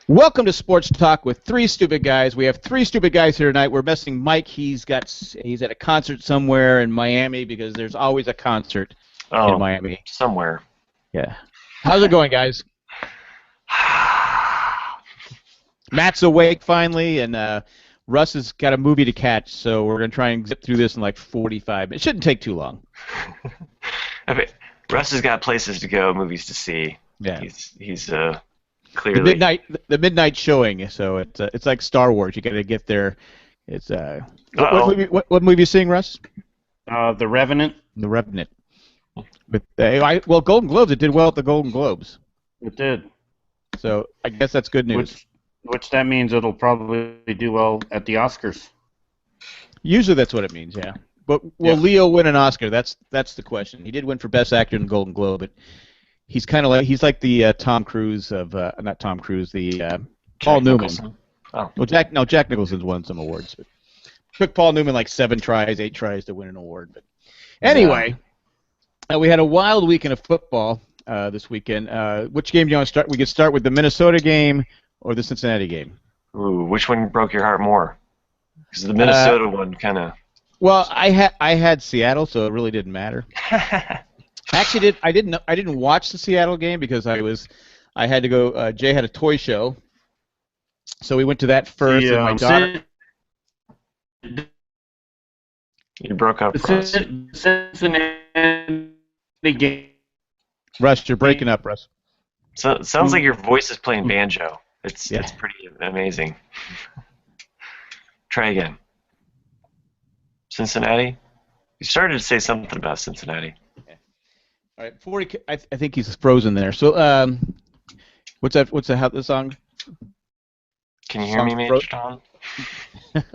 Welcome to Sports Talk with three stupid guys. We have three stupid guys here tonight. We're missing Mike. He's at a concert somewhere in Miami because there's always a concert in Miami. Somewhere. Yeah. How's it going, guys? Matt's awake finally, and Russ has got a movie to catch, so we're going to try and zip through this in like 45 minutes. It shouldn't take too long. I mean, Russ has got places to go, movies to see. Yeah. He's clearly the midnight showing. So it's like Star Wars. You got to get there. It's what movie are you seeing, Russ? The Revenant. The Revenant. Well, Golden Globes. It did well at the Golden Globes. It did. So I guess that's good news. Which that means it'll probably do well at the Oscars. Usually that's what it means, yeah. But will Leo win an Oscar? That's the question. He did win for Best Actor in the Golden Globe, but he's kind of like the Tom Cruise of not Tom Cruise, the Paul Newman. Oh. Well, Jack Nicholson's won some awards, but took Paul Newman like 8 tries to win an award. But anyway, we had a wild weekend of football this weekend. Which game do you want to start? We could start with the Minnesota game or the Cincinnati game. Ooh, which one broke your heart more? Because the Minnesota one kind of. Well, I had Seattle, so it really didn't matter. Actually, I didn't watch the Seattle game because I had to go. Jay had a toy show, so we went to that first. And my daughter. You broke up. Cincinnati game. Russ, you're breaking up, Russ. So it sounds like your voice is playing banjo. It's pretty amazing. Try again. Cincinnati? You started to say something about Cincinnati. Yeah. All right, before I think he's frozen there. So, what's the song? Can you hear me, Major Tom?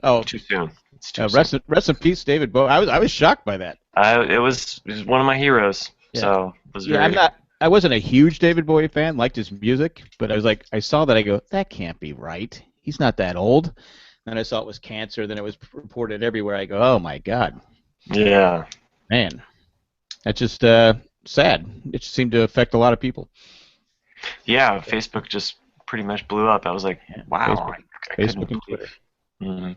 Oh, too soon. It's too soon. Rest in peace, David Bowie. I was shocked by that. It was one of my heroes. Yeah. So it was very. I wasn't a huge David Bowie fan. Liked his music, but I saw that. I go, that can't be right. He's not that old. Then I saw it was cancer. Then it was reported everywhere. I go, oh my God. Yeah. Man, that's just sad. It just seemed to affect a lot of people. Yeah, Facebook just pretty much blew up. I was like, wow. Facebook and Twitter. Mm-hmm.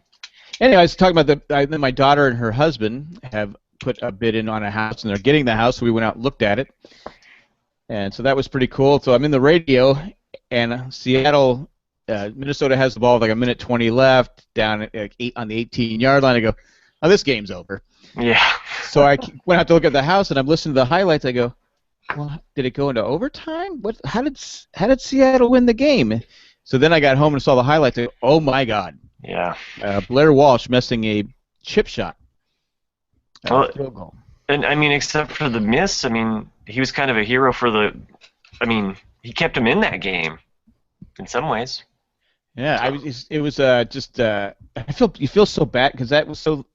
Anyway, I was talking about my daughter and her husband have put a bid in on a house, and they're getting the house, so we went out and looked at it. And so that was pretty cool. So I'm in the radio, and Seattle, Minnesota has the ball with like 1:20 left, down at on the 18-yard line. I go, oh, this game's over. Yeah. So I went out to look at the house, and I'm listening to the highlights. I go, well, did it go into overtime? How did Seattle win the game? So then I got home and saw the highlights. I go, oh my God. Yeah. Blair Walsh missing a chip shot. Field goal. And I mean, except for the miss, I mean, he was kind of a hero for the. I mean, he kept him in that game, in some ways. Yeah, it was just. You feel so bad because that was so.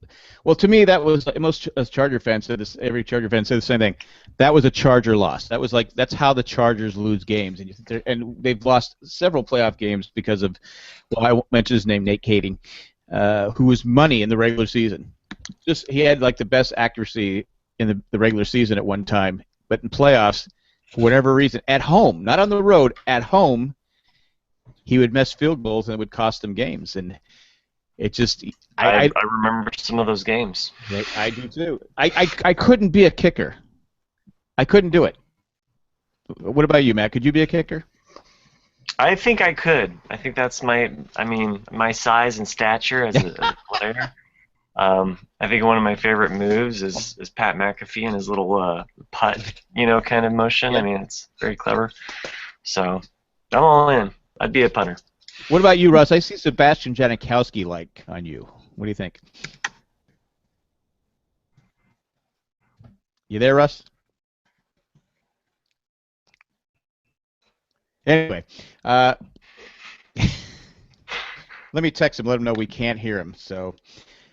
Well, to me, that was most Charger fans said this. Every Charger fan said the same thing. That was a Charger loss. That's how the Chargers lose games, and they've lost several playoff games because of. Well, I won't mention his name, Nate Kading, who was money in the regular season. He had like the best accuracy in the regular season at one time, but in playoffs, for whatever reason, at home, not on the road, at home, he would miss field goals and it would cost them games. And it just I remember some of those games. I do too. I couldn't be a kicker. I couldn't do it. What about you, Matt? Could you be a kicker? I think I could. I think that's my size and stature as a player. I think one of my favorite moves is Pat McAfee and his little putt, kind of motion. I mean, it's very clever. So I'm all in. I'd be a punter. What about you, Russ? I see Sebastian Janikowski on you. What do you think? You there, Russ? Anyway, let me text him. Let him know we can't hear him. So.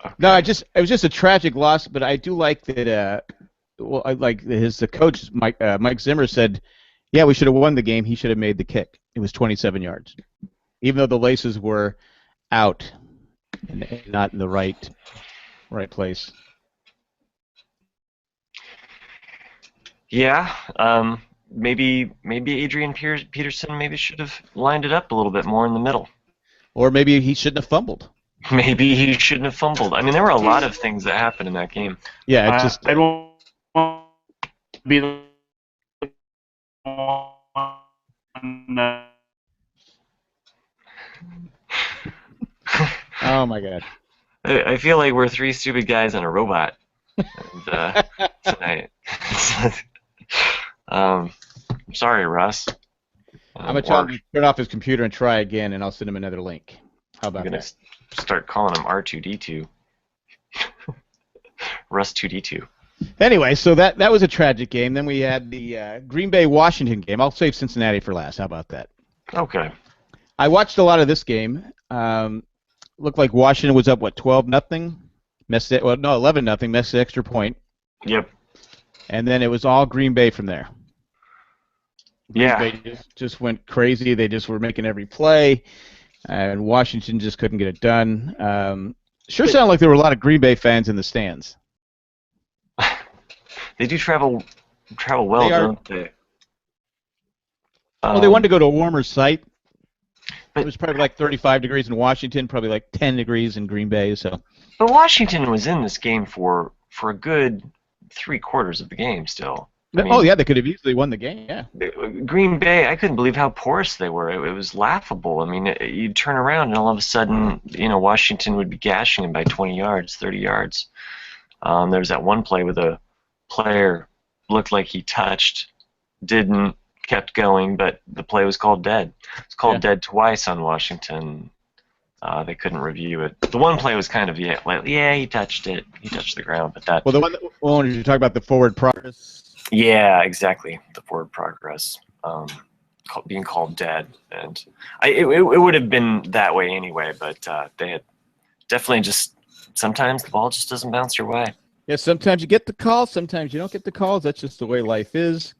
Okay. No, it was just a tragic loss, but I do like that. I like the coach Mike Zimmer said, "Yeah, we should have won the game. He should have made the kick. It was 27 yards, even though the laces were out and not in the right place." Yeah, maybe Adrian Peterson maybe should have lined it up a little bit more in the middle. Or maybe he shouldn't have fumbled. Maybe he shouldn't have fumbled. I mean, there were a lot of things that happened in that game. Yeah, it just. I don't want to be the one that Oh my God. I feel like we're three stupid guys and a robot and, tonight. I'm sorry, Russ. I'm gonna tell him to turn off his computer and try again, and I'll send him another link. How about I'm gonna that? start calling him R2D2. Russ 2D2. Anyway, so that was a tragic game. Then we had the Green Bay Washington game. I'll save Cincinnati for last. How about that? Okay. I watched a lot of this game. Looked like Washington was up 12-0. Missed it. Well, no, 11-0. Missed the extra point. Yep. And then it was all Green Bay from there. Yeah. Green Bay just went crazy. They just were making every play, and Washington just couldn't get it done. Sure sounded like there were a lot of Green Bay fans in the stands. They do travel well, don't they? Well, they wanted to go to a warmer site. But it was probably like 35 degrees in Washington, probably like 10 degrees in Green Bay. So. But Washington was in this game for a good 3/4 of the game still. I mean, oh yeah, they could have easily won the game. Yeah. Green Bay, I couldn't believe how porous they were. It was laughable. I mean, you'd turn around and all of a sudden, Washington would be gashing them by 20 yards, 30 yards. There was that one play with a player looked like he touched, didn't, kept going, but the play was called dead. It's called dead twice on Washington. They couldn't review it. The one play was kind of he touched it. He touched the ground, but that. Well, the one you're talking about the forward progress. Yeah, exactly. The forward progress being called dead, and it would have been that way anyway. But they had definitely just sometimes the ball just doesn't bounce your way. Yeah, sometimes you get the calls, sometimes you don't get the calls. That's just the way life is.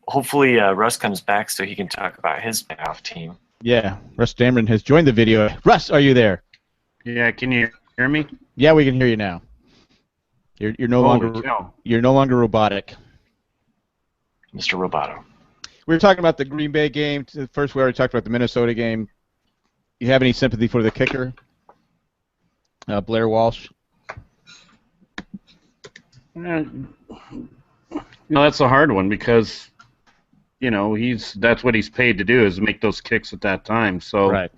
Hopefully Russ comes back so he can talk about his playoff team. Yeah, Russ Dameron has joined the video. Russ, are you there? Yeah, can you hear me? Yeah, we can hear you now. You're no longer robotic. Mr. Roboto. We were talking about the Green Bay game. First, we already talked about the Minnesota game. You have any sympathy for the kicker, Blair Walsh? No, that's a hard one because, that's what he's paid to do is make those kicks at that time. So, right.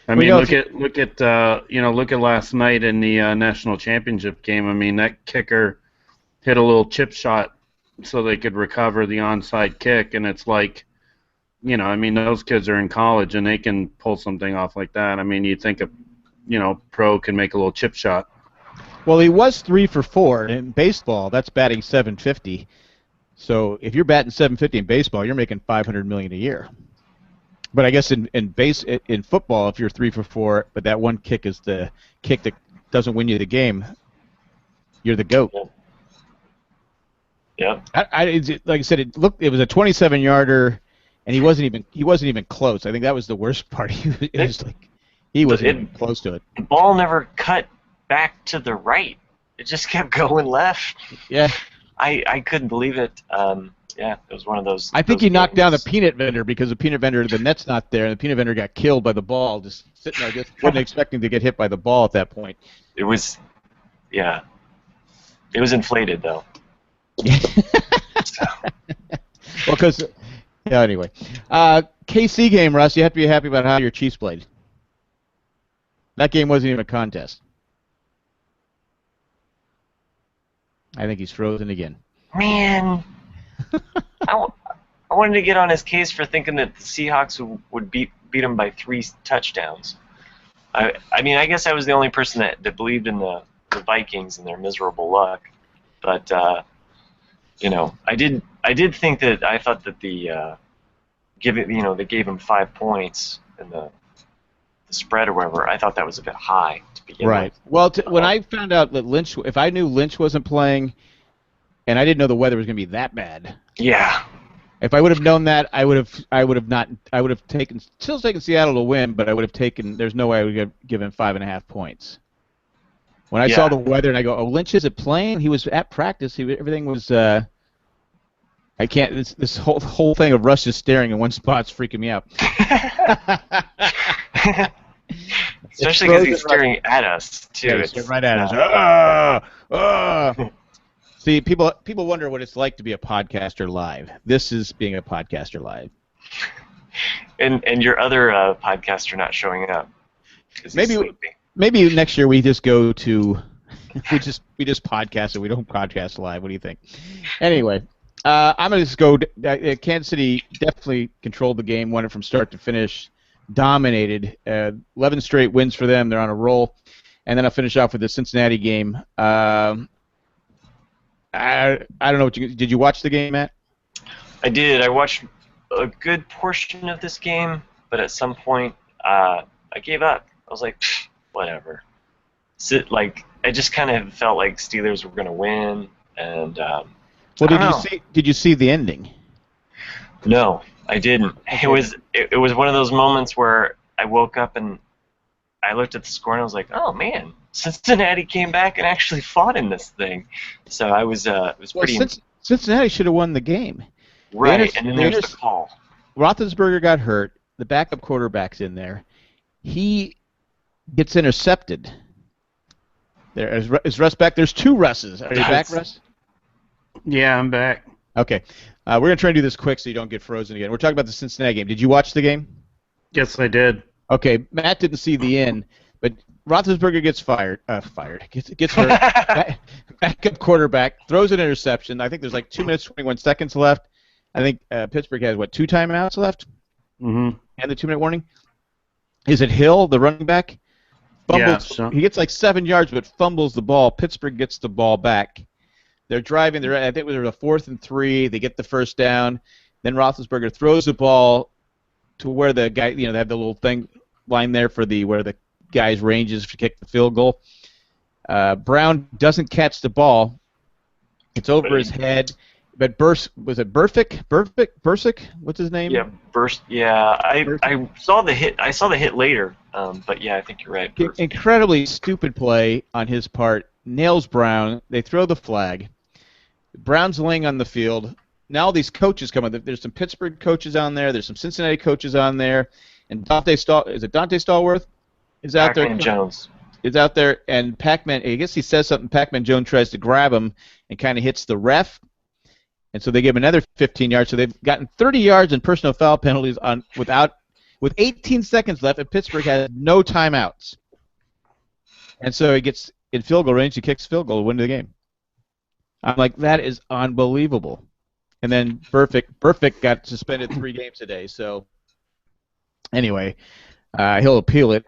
I mean, look at last night in the national championship game. I mean, that kicker hit a little chip shot so they could recover the onside kick, and it's like, I mean, those kids are in college and they can pull something off like that. I mean, you'd think a, pro can make a little chip shot. Well, he was 3 for 4 in baseball. That's batting .750. So if you're batting .750 in baseball, you're making $500 million a year. But I guess in football, if you're 3 for 4, but that one kick is the kick that doesn't win you the game, you're the GOAT. Yeah. Like I said, it was a 27-yarder, and he wasn't even close. I think that was the worst part. He wasn't even close to it. The ball never cut back to the right. It just kept going left. Yeah. I couldn't believe it. Yeah, it was one of those. I think he knocked down the peanut vendor because the peanut vendor, the net's not there, and the peanut vendor got killed by the ball, just sitting there, just wasn't expecting to get hit by the ball at that point. It was, yeah. It was inflated, though. Well, because, anyway. KC game, Russ, you have to be happy about how your Chiefs played. That game wasn't even a contest. I think he's frozen again. Man. I wanted to get on his case for thinking that the Seahawks would beat him by 3 touchdowns. I mean, I guess I was the only person that believed in the Vikings and their miserable luck. But, I did think that I thought that they gave him 5 points in the spread or whatever. I thought that was a bit high to begin with. Well, when I found out that if I knew Lynch wasn't playing, and I didn't know the weather was going to be that bad. Yeah. If I would have known that, I would have taken Seattle to win, but I would have taken. There's no way I would have given 5.5 points. When I saw the weather and I go, oh, Lynch isn't playing. He was at practice. Everything was. I can't. This whole thing of Russ just staring in one spot's freaking me out. Especially because he's staring at us too. Yeah, he's staring right at us. See, people wonder what it's like to be a podcaster live. This is being a podcaster live. And your other podcaster not showing up. Maybe next year we just go to we just podcast and we don't podcast live. What do you think? Anyway, I'm gonna just go. Kansas City definitely controlled the game, won it from start to finish, dominated. 11 straight wins for them. They're on a roll. And then I'll finish off with the Cincinnati game. I don't know what did you watch the game, Matt? I did. I watched a good portion of this game, but at some point I gave up. I was like, whatever. I just kind of felt like Steelers were going to win, and did you see the ending? No, I didn't. It was one of those moments where I woke up and I looked at the score and I was like, oh man, Cincinnati came back and actually fought in this thing. So I was pretty. Cincinnati should have won the game. Right, and then there's the call. Roethlisberger got hurt. The backup quarterback's in there. He gets intercepted. Is Russ back? There's two Russes. Are you back, Russ? Yeah, I'm back. Okay. We're going to try and do this quick so you don't get frozen again. We're talking about the Cincinnati game. Did you watch the game? Yes, I did. Okay. Matt didn't see the end, but Roethlisberger gets gets hurt. Backup quarterback throws an interception. I think there's like 2 minutes, 21 seconds left. I think Pittsburgh has, 2 timeouts left? Mm-hmm. And the 2-minute warning? Is it Hill, the running back? Fumbles, yeah. He gets like 7 yards, but fumbles the ball. Pittsburgh gets the ball back. They're driving. I think it was a 4th and 3. They get the first down. Then Roethlisberger throws the ball to where the guy, they have the little thing line there for where the guy's ranges to kick the field goal. Brown doesn't catch the ball. It's over his head. But was it Burfict? What's his name? Yeah, I saw the hit. I saw the hit later. But yeah, I think you're right. Incredibly stupid play on his part. Nails Brown. They throw the flag. Brown's laying on the field. Now all these coaches come on. There's some Pittsburgh coaches on there. There's some Cincinnati coaches on there. And Dante Stallworth is out there. Pac-Man Jones is out there, and Pac-Man. I guess he says something. Pac-Man Jones tries to grab him and kind of hits the ref. And so they give him another 15 yards. So they've gotten 30 yards in personal foul penalties with 18 seconds left, and Pittsburgh has no timeouts. And so he gets in field goal range. He kicks field goal to win the game. I'm like, that is unbelievable. And then Burfict got suspended 3 games today. So anyway, he'll appeal it.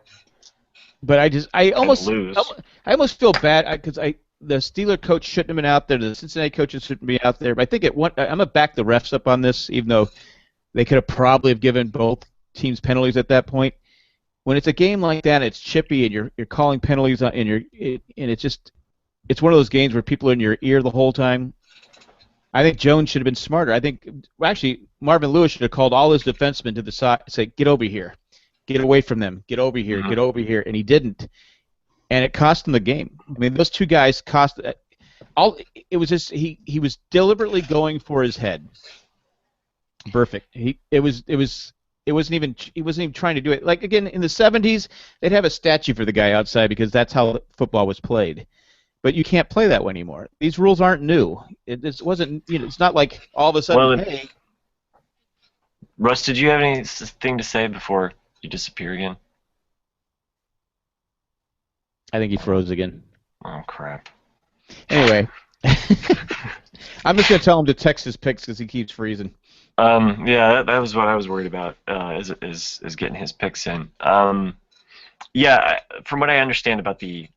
But I almost feel bad because the Steeler coach shouldn't have been out there. The Cincinnati coaches shouldn't be out there. But I think I'm gonna back the refs up on this, even though they could have probably have given both teams penalties at that point. When it's a game like that, it's chippy and you're calling penalties and it's one of those games where people are in your ear the whole time. I think Jones should have been smarter. I think actually Marvin Lewis should have called all his defensemen to the side, say, "Get over here, get away from them, get over here, get over here," and he didn't. And it cost him the game. I mean, those two guys cost all. It was just he was deliberately going for his head. Perfect. He wasn't even trying to do it. Like again in the 70s, they'd have a statue for the guy outside because that's how football was played. But you can't play that way anymore. These rules aren't new. It wasn't. It's not like all of a sudden. Hey. Russ, did you have anything to say before you disappear again? I think he froze again. Oh, crap. Anyway. I'm just going to tell him to text his picks because he keeps freezing. Yeah, that was what I was worried about, is getting his picks in. Yeah, from what I understand about the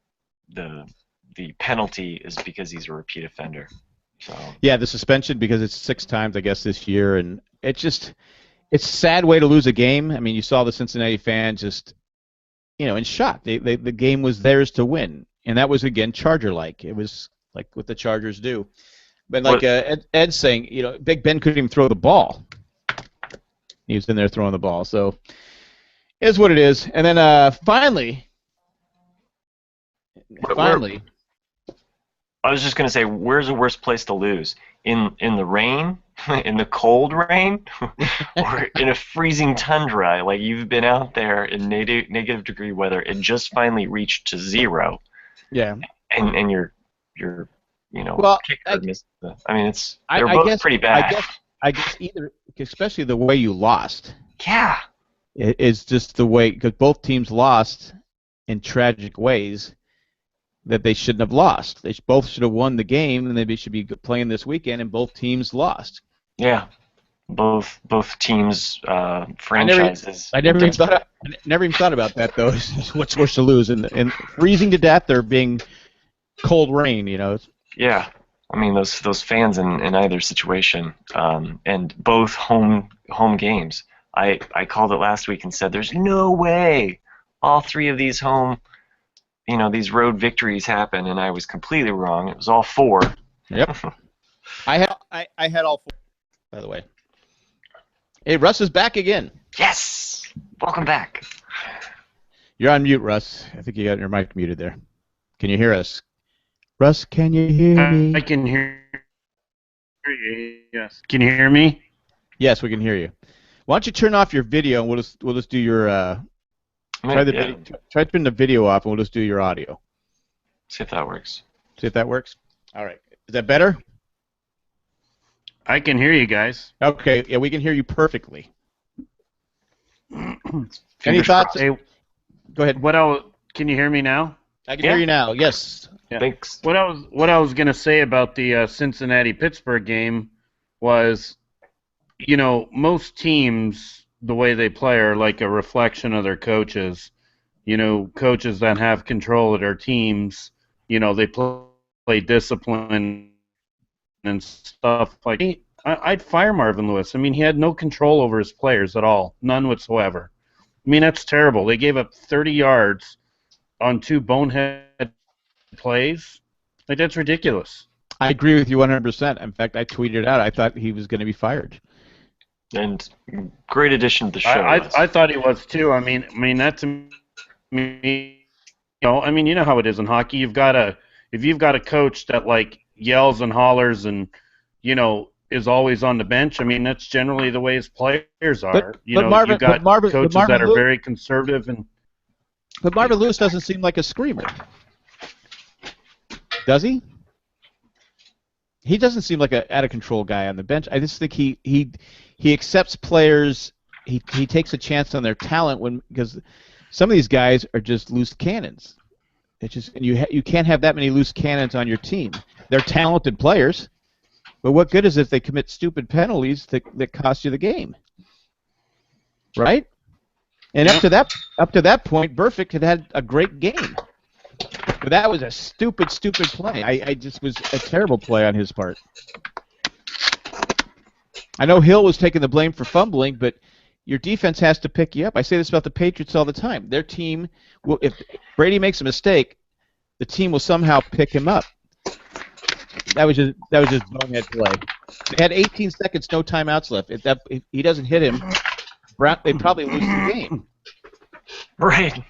penalty is because he's a repeat offender. So. Yeah, the suspension because it's 6 times, I guess, this year. And it's a sad way to lose a game. I mean, you saw the Cincinnati fans just... in shock. The game was theirs to win, and that was again Charger-like. It was like what the Chargers do. But like Ed's saying, Big Ben couldn't even throw the ball. He was in there throwing the ball, so it is what it is. And then finally, Finally. I was just gonna say, where's the worst place to lose? In the rain, in the cold rain, or in a freezing tundra? Like you've been out there in negative degree weather and just finally reached to 0. Yeah. And your well, kicker missed the. I mean, they're both pretty bad. I guess either, especially the way you lost. Yeah. Is just the way, because both teams lost in tragic ways that they shouldn't have lost. They both should have won the game, and they should be playing this weekend, and both teams lost. Yeah, both teams, franchises. I never even thought about that, though. What's worse to lose, in freezing to death or being cold rain? Yeah, I mean those fans in either situation, and both home games. I called it last week and said there's no way all 3 of these these road victories happen, and I was completely wrong. It was all 4. Yep. I had all 4, by the way. Hey, Russ is back again. Yes! Welcome back. You're on mute, Russ. I think you got your mic muted there. Can you hear us? Russ, can you hear me? I can hear you, yes. Can you hear me? Yes, we can hear you. Why don't you turn off your video, and we'll just do your try to turn the video off, and we'll just do your audio. See if that works. All right. Is that better? I can hear you guys. Okay. Yeah, we can hear you perfectly. Any thoughts? Hey, go ahead. Can you hear me now? I can hear you now. Yes. Yeah. Thanks. What I was gonna say about the Cincinnati-Pittsburgh game was, most teams, the way they play are like a reflection of their coaches. Coaches that have control of their teams, they play discipline and stuff like that. I'd fire Marvin Lewis. I mean, he had no control over his players at all, none whatsoever. I mean, that's terrible. They gave up 30 yards on 2 bonehead plays. Like, that's ridiculous. I agree with you 100%. In fact, I tweeted out I thought he was going to be fired. And great addition to the show. I thought he was too. I mean that's me. You know how it is in hockey. If you've got a coach that like yells and hollers and is always on the bench. I mean, that's generally the way his players are. You've got coaches that are very conservative and. But Marvin Lewis doesn't seem like a screamer, does he? He doesn't seem like an out-of-control guy on the bench. I just think he accepts players. He takes a chance on their talent because some of these guys are just loose cannons. It's just you can't have that many loose cannons on your team. They're talented players, but what good is it if they commit stupid penalties that cost you the game? Right? And up to that point, Burfict had a great game. But that was a stupid play. I just was a terrible play on his part. I know Hill was taking the blame for fumbling, but your defense has to pick you up. I say this about the Patriots all the time. Their team will, if Brady makes a mistake, the team will somehow pick him up. That was just bonehead play. They had 18 seconds, no timeouts left. If he doesn't hit him, they probably lose the game. Right.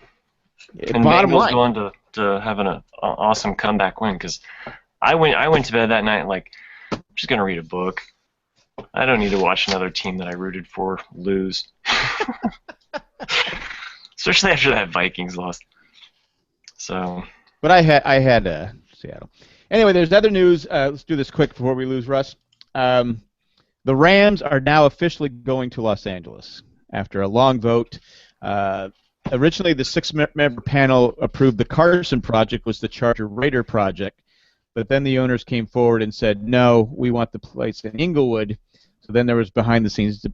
And Bengals going to having an awesome comeback win, because I went to bed that night like, I'm just gonna read a book. I don't need to watch another team that I rooted for lose. Especially after that Vikings loss. So. But I had Seattle. Anyway, there's other news. Let's do this quick before we lose Russ. The Rams are now officially going to Los Angeles after a long vote. Originally, the 6-member panel approved the Carson project was the Charger Raider project, but then the owners came forward and said, no, we want the place in Inglewood. So then there was behind-the-scenes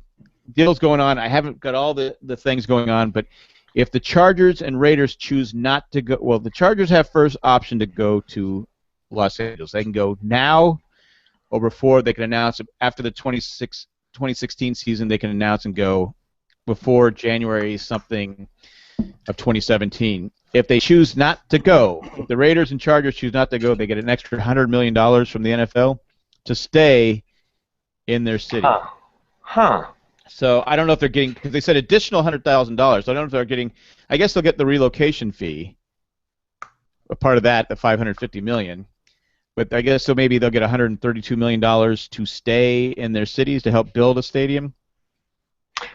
deals going on. I haven't got all the things going on, but if the Chargers and Raiders choose not to go, well, the Chargers have first option to go to Los Angeles. They can go now or before. They can announce after the 2016 season. They can announce and go before January something of 2017. If they choose not to go, if the Raiders and Chargers choose not to go, they get an extra $100 million from the NFL to stay in their city. Huh. So I don't know if they're getting, because they said additional $100,000. So I don't know if they're getting, I guess they'll get the relocation fee. a part of that, the $550 million. But I guess so maybe they'll get $132 million to stay in their cities to help build a stadium.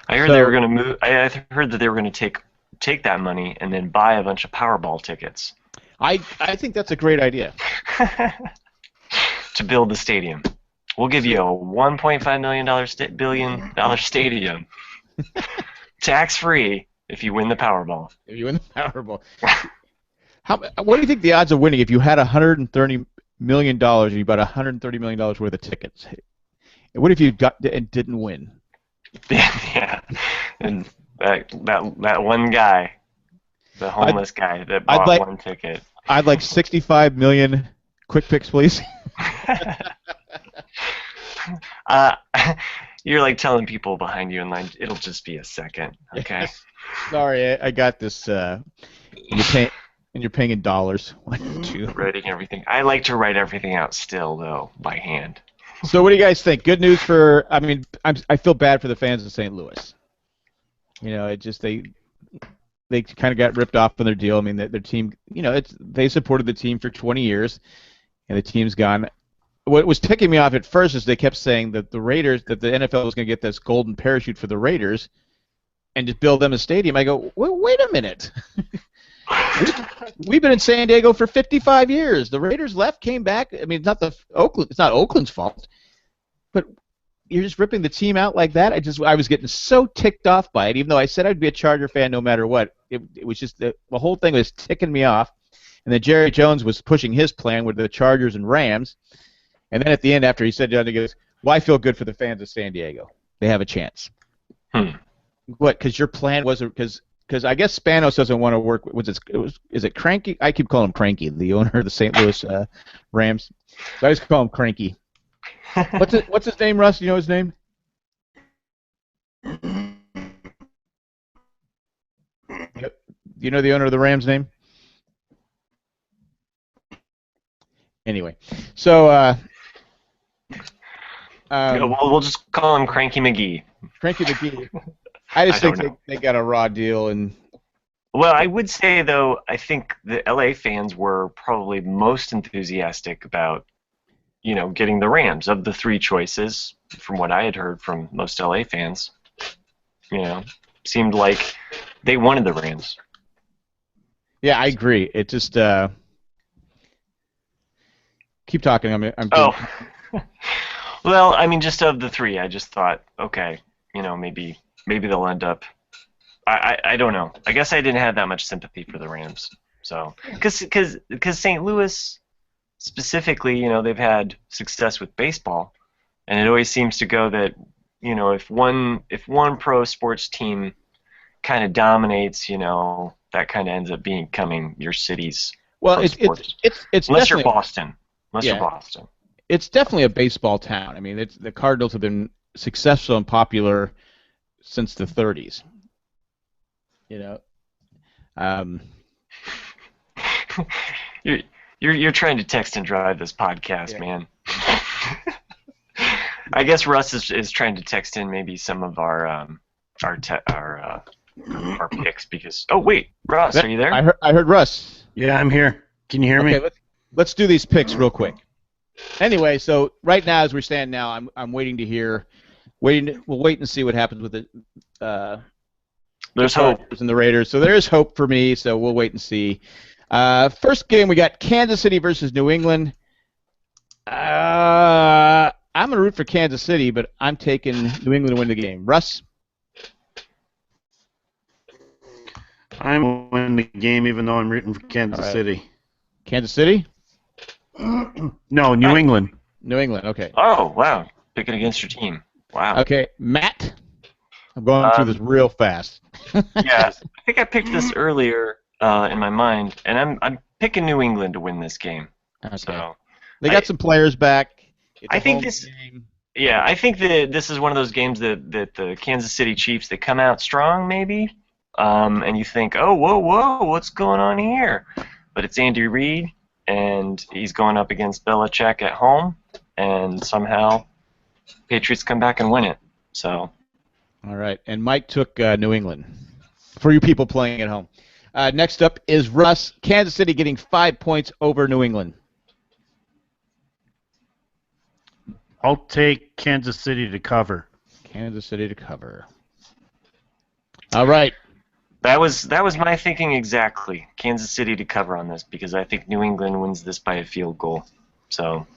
I heard they were going to move. I heard that they were going to take that money and then buy a bunch of Powerball tickets. I think that's a great idea. To build the stadium. We'll give you a $1.5 billion stadium. Tax-free if you win the Powerball. If you win the Powerball. What do you think the odds of winning if you had $130 million and you bought $130 million worth of tickets? What if you got and didn't win? Yeah. And that one guy, the homeless guy that bought one ticket. I'd like 65 million quick picks, please. You're like telling people behind you in line, it'll just be a second, okay? Sorry, I got this. And you're paying in dollars. Writing everything. I like to write everything out still, though, by hand. So what do you guys think? Good news for, I mean, I feel bad for the fans of St. Louis. You know, it just, they kind of got ripped off on their deal. I mean, their team, you know, they supported the team for 20 years, and the team's gone. What was ticking me off at first is they kept saying that the NFL was going to get this golden parachute for the Raiders and just build them a stadium. I go, wait a minute. We've been in San Diego for 55 years. The Raiders left, came back. I mean, it's not Oakland's fault, but you're just ripping the team out like that. I was getting so ticked off by it, even though I said I'd be a Charger fan no matter what. It was just the whole thing was ticking me off. And then Jerry Jones was pushing his plan with the Chargers and Rams. And then at the end, after he said, he goes, "Well, I feel good for the fans of San Diego. They have a chance." What? Because your plan was because I guess Spanos doesn't want to work. Is it Cranky? I keep calling him Cranky, the owner of the St. Louis Rams. So I just call him Cranky. What's his name, Russ? You know his name? You know the owner of the Rams' name? Anyway, so we'll just call him Cranky McGee. Cranky McGee. I just think they got a raw deal. Well, I would say, though, I think the LA fans were probably most enthusiastic about, you know, getting the Rams. Of the three choices, from what I had heard from most LA fans, you know, seemed like they wanted the Rams. Yeah, I agree. It just keep talking. Well, I mean, just of the three, I just thought, okay, you know, maybe they'll end up. I don't know. I guess I didn't have that much sympathy for the Rams. So, because St. Louis specifically, you know, they've had success with baseball, and it always seems to go that, you know, if one pro sports team kind of dominates, you know, that kind of ends up becoming your city's. Well, it's unless you're Boston. You're Boston. It's definitely a baseball town. I mean, the Cardinals have been successful and popular since the 30s. You know, you're trying to text and drive this podcast, man. I guess Russ is trying to text in maybe some of our picks because. Oh wait, Russ, are you there? I heard Russ. Yeah, I'm here. Can you hear me? Okay, let's do these picks real quick. Anyway, so right now, as we stand now, I'm waiting to hear. We'll wait and see what happens with the. There's hope in the Raiders, so there is hope for me. So we'll wait and see. First game, we got Kansas City versus New England. I'm gonna root for Kansas City, but I'm taking New England to win the game. Russ. I'm going to win the game, even though I'm rooting for Kansas City. Kansas City? No, New England. New England, okay. Oh, wow. Picking against your team. Wow. Okay, Matt? I'm going through this real fast. Yeah, I think I picked this earlier in my mind, and I'm picking New England to win this game. Okay. So they got some players back. I think this. Game. Yeah, I think that this is one of those games that the Kansas City Chiefs, they come out strong, maybe, and you think, oh, whoa, what's going on here? But it's Andy Reid, and he's going up against Belichick at home, and somehow Patriots come back and win it. So. All right, and Mike took New England. For you people playing at home. Next up is Russ. Kansas City getting 5 points over New England. I'll take Kansas City to cover. Kansas City to cover. All right. That was my thinking exactly. Kansas City to cover on this because I think New England wins this by a field goal. So,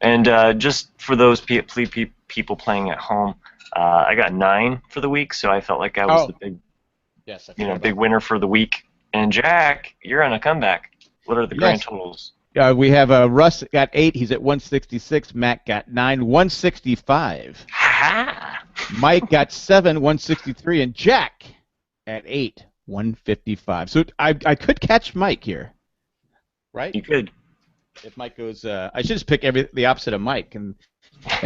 and just for those people playing at home, I got 9 for the week, so I felt like I was the big winner for the week. And Jack, you're on a comeback. What are the grand totals? We have Russ got 8. He's at 166. Matt got 9, 165. Ha! Mike got 7, 163, and Jack at 8, 155. So I could catch Mike here, right? You could. If Mike goes, I should just pick the opposite of Mike, and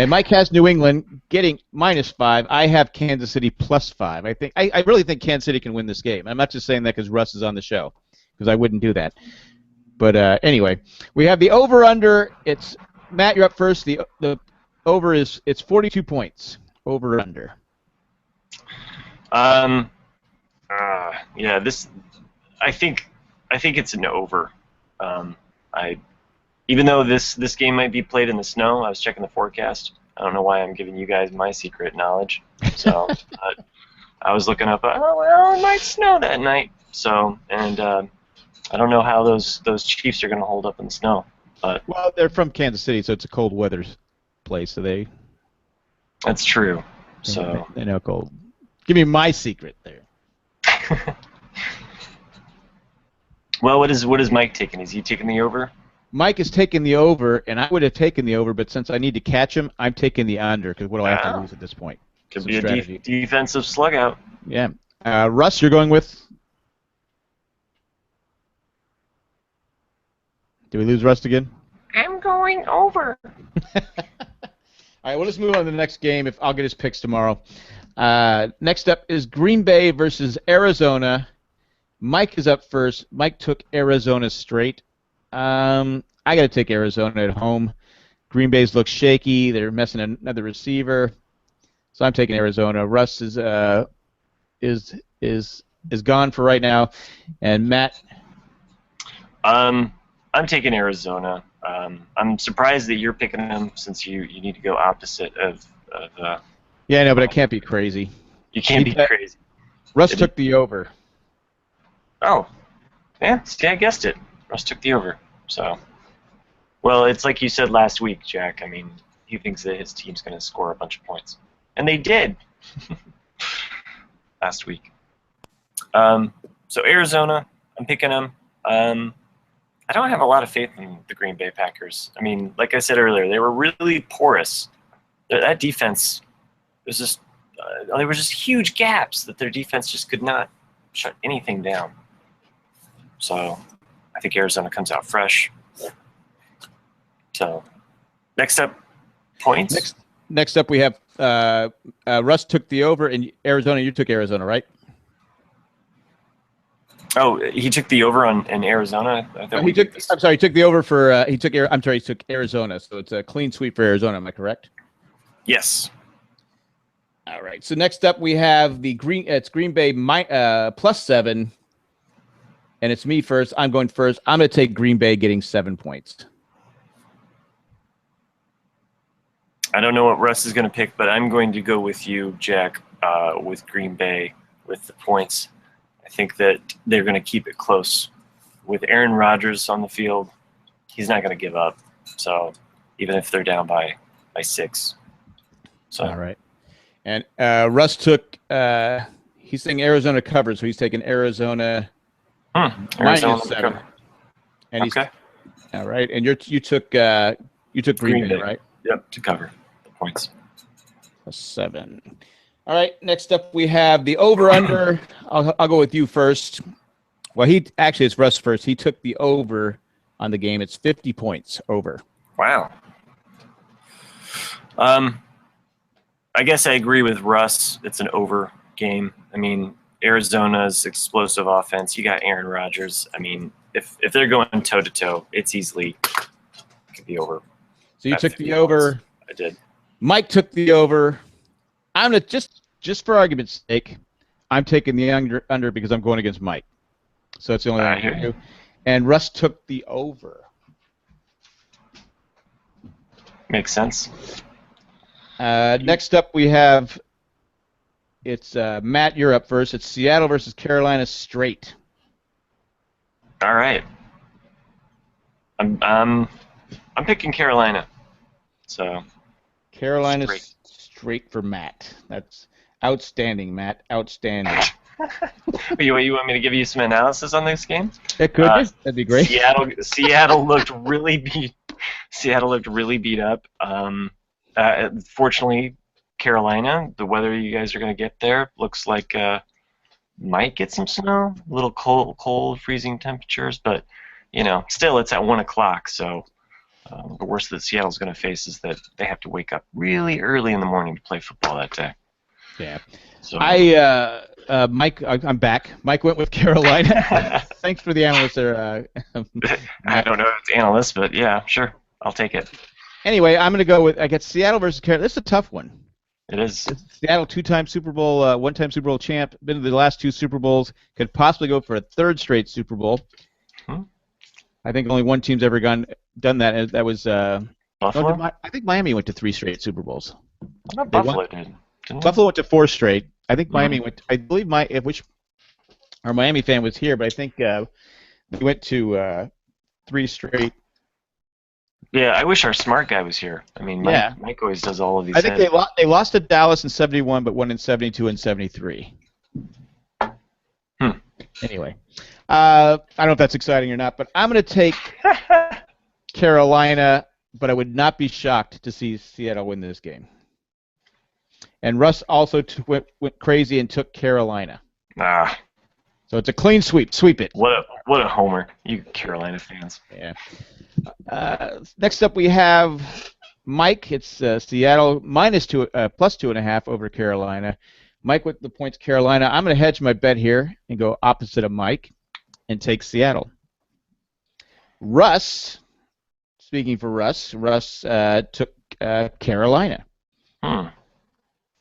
Mike has New England getting -5. I have Kansas City +5. I really think Kansas City can win this game. I'm not just saying that because Russ is on the show, because I wouldn't do that. But anyway, we have the over/under. It's Matt. You're up first. The over it's 42 points. Over/under. Yeah. This. I think it's an over. Even though this game might be played in the snow, I was checking the forecast. I don't know why I'm giving you guys my secret knowledge. So I was looking up. Well, it might snow that night. So I don't know how those Chiefs are going to hold up in the snow. But well, they're from Kansas City, so it's a cold weather place. So that's true. So they know cold. Give me my secret there. Well, what is Mike taking? Is he taking the over? Mike is taking the over, and I would have taken the over, but since I need to catch him, I'm taking the under because what do I have to lose at this point? Could be a defensive slug out. Yeah. Russ, you're going with? Did we lose Russ again? I'm going over. All right, well, let's move on to the next game. I'll get his picks tomorrow. Next up is Green Bay versus Arizona. Mike is up first. Mike took Arizona straight. I got to take Arizona at home. Green Bay's look shaky. They're missing another receiver, so I'm taking Arizona. Russ is gone for right now, and Matt. I'm taking Arizona. I'm surprised that you're picking them since you need to go opposite of. Yeah, no, but I can't be crazy. You can't be crazy. Russ took the over. Oh, yeah. See, I guessed it. Russ took the over. So, well, it's like you said last week, Jack. I mean, he thinks that his team's going to score a bunch of points, and they did last week. So Arizona, I'm picking them. I don't have a lot of faith in the Green Bay Packers. I mean, like I said earlier, they were really porous. That defense, there were just huge gaps that their defense just could not shut anything down. So I think Arizona comes out fresh. So next up, points. Next up, we have Russ took the over, and Arizona. You took Arizona, right? Oh, he took the over in Arizona. He took the over for. He took Arizona. So it's a clean sweep for Arizona. Am I correct? Yes. All right. So next up, we have the Green. It's Green Bay +7, and it's me first. I'm going first. I'm going to take Green Bay getting 7 points. I don't know what Russ is going to pick, but I'm going to go with you, Jack, with Green Bay with the points. I think that they're going to keep it close. With Aaron Rodgers on the field, he's not going to give up. So even if they're down by 6. So. All right. And Russ took he's saying Arizona covered, so he's taking Arizona -7. And okay. All right. And you took Green Bay, right? Yep, to cover the points. +7. All right, next up we have the over/under. I'll go with you first. Well, it's Russ first. He took the over on the game. It's 50 points over. Wow. I guess I agree with Russ. It's an over game. I mean, Arizona's explosive offense. You got Aaron Rodgers. I mean, if they're going toe to toe, it could be over. So you took the over. I did. Mike took the over. I'm gonna just for argument's sake, I'm taking the under because I'm going against Mike. So it's the only thing I can do. And Russ took the over. Makes sense. Next up we have, it's Matt, you're up first. It's Seattle versus Carolina straight. All right. I'm picking Carolina. So Carolina straight for Matt. That's outstanding, Matt. Outstanding. You want me to give you some analysis on this game? It could be. That'd be great. Seattle looked really beat. Seattle looked really beat up. Fortunately, Carolina, the weather you guys are going to get there looks like might get some snow, a little cold, freezing temperatures, but still it's at 1 o'clock. So the worst that Seattle's going to face is that they have to wake up really early in the morning to play football that day. Yeah. So Mike, I'm back. Mike went with Carolina. Thanks for the analyst there. I don't know if it's analyst, but yeah, sure, I'll take it. Anyway, I'm going to go with, I got Seattle versus Carolina. This is a tough one. It is. Seattle, two-time Super Bowl, one-time Super Bowl champ, been to the last 2 Super Bowls, could possibly go for a 3rd straight Super Bowl. I think only one team's ever done that, and that was Buffalo. I think Miami went to 3 straight Super Bowls. I thought Buffalo did. Didn't Buffalo went to 4 straight. I think Miami went. I believe our Miami fan was here, but I think they went to 3 straight. Yeah, I wish our smart guy was here. I mean, Mike always does all of these. I think they lost to Dallas in 71, but won in 72 and 73. Anyway, I don't know if that's exciting or not, but I'm going to take Carolina, but I would not be shocked to see Seattle win this game. And Russ also went crazy and took Carolina. So it's a clean sweep. Sweep it. What a homer, you Carolina fans. Yeah. Next up we have Mike. It's Seattle plus 2.5 over Carolina. Mike with the points Carolina. I'm going to hedge my bet here and go opposite of Mike and take Seattle. Russ, speaking for Russ took Carolina.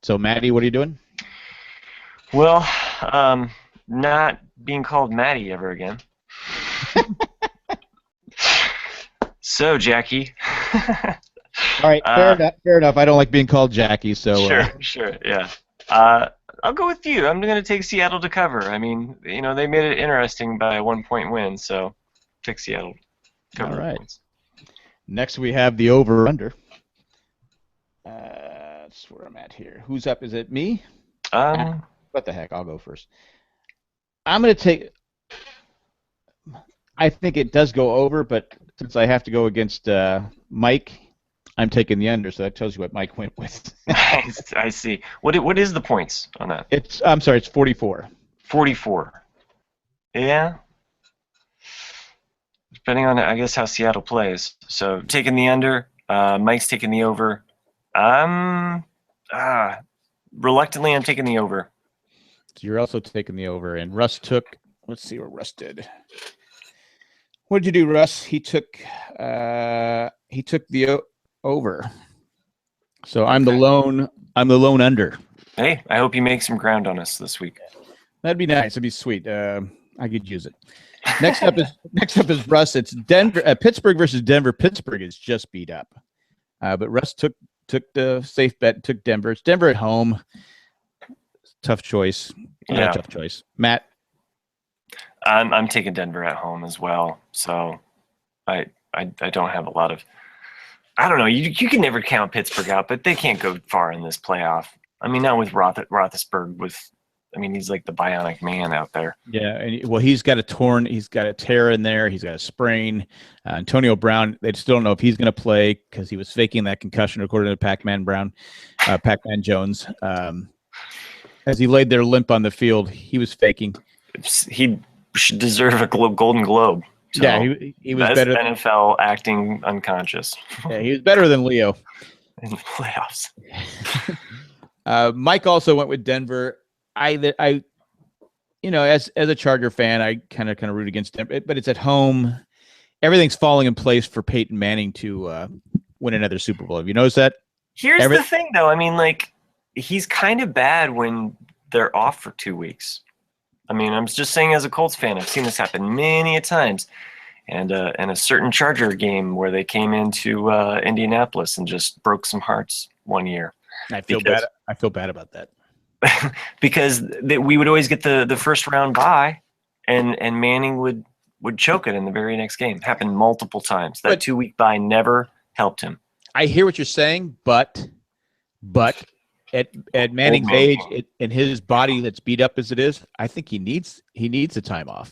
So, Maddie, what are you doing? Well, not being called Maddie ever again. So, Jackie. All right, fair enough. I don't like being called Jackie, so. Sure, yeah. I'll go with you. I'm going to take Seattle to cover. I mean, they made it interesting by a 1-point win, so take Seattle. Cover. All right. Points. Next, we have the over/under. That's where I'm at here. Who's up? Is it me? What the heck? I'll go first. I'm going to take. I think it does go over, but since I have to go against Mike, I'm taking the under. So that tells you what Mike went with. I see. What is the points on that? I'm sorry. It's 44. 44. Yeah. Depending on, I guess, how Seattle plays. So taking the under. Mike's taking the over. Reluctantly, I'm taking the over. So you're also taking the over, and Russ took. Let's see what Russ did. What did you do, Russ? He took the over. So I'm the lone under. Hey, I hope you make some ground on us this week. That'd be nice. It'd be sweet. I could use it. Next up is Russ. It's Pittsburgh versus Denver. Pittsburgh is just beat up, but Russ took the safe bet. Took Denver. It's Denver at home. Tough choice. Yeah, tough choice. Matt. I'm taking Denver at home as well. So I don't have a lot of. I don't know. You can never count Pittsburgh out, but they can't go far in this playoff. I mean, not with Roethlisberger. He's like the bionic man out there. Yeah, and he's got a tear in there. He's got a sprain. Antonio Brown, they still don't know if he's going to play because he was faking that concussion, according to Pac-Man Jones. As he laid there limp on the field, he was faking. He should deserve a Golden Globe. So yeah, he was better. NFL acting unconscious. Yeah, he was better than Leo in the playoffs. Mike also went with Denver. As a Charger fan, I kind of root against Denver, but it's at home. Everything's falling in place for Peyton Manning to win another Super Bowl. Have you noticed that? Here's the thing, though. He's kind of bad when they're off for 2 weeks. I mean, I'm just saying as a Colts fan, I've seen this happen many a times. And a certain Charger game where they came into Indianapolis and just broke some hearts one year. I feel bad. I feel bad about that. Because we would always get the first round bye, and Manning would choke it in the very next game. Happened multiple times. That 2-week bye never helped him. I hear what you're saying, but at Manning's age and his body that's beat up as it is, I think he needs the time off.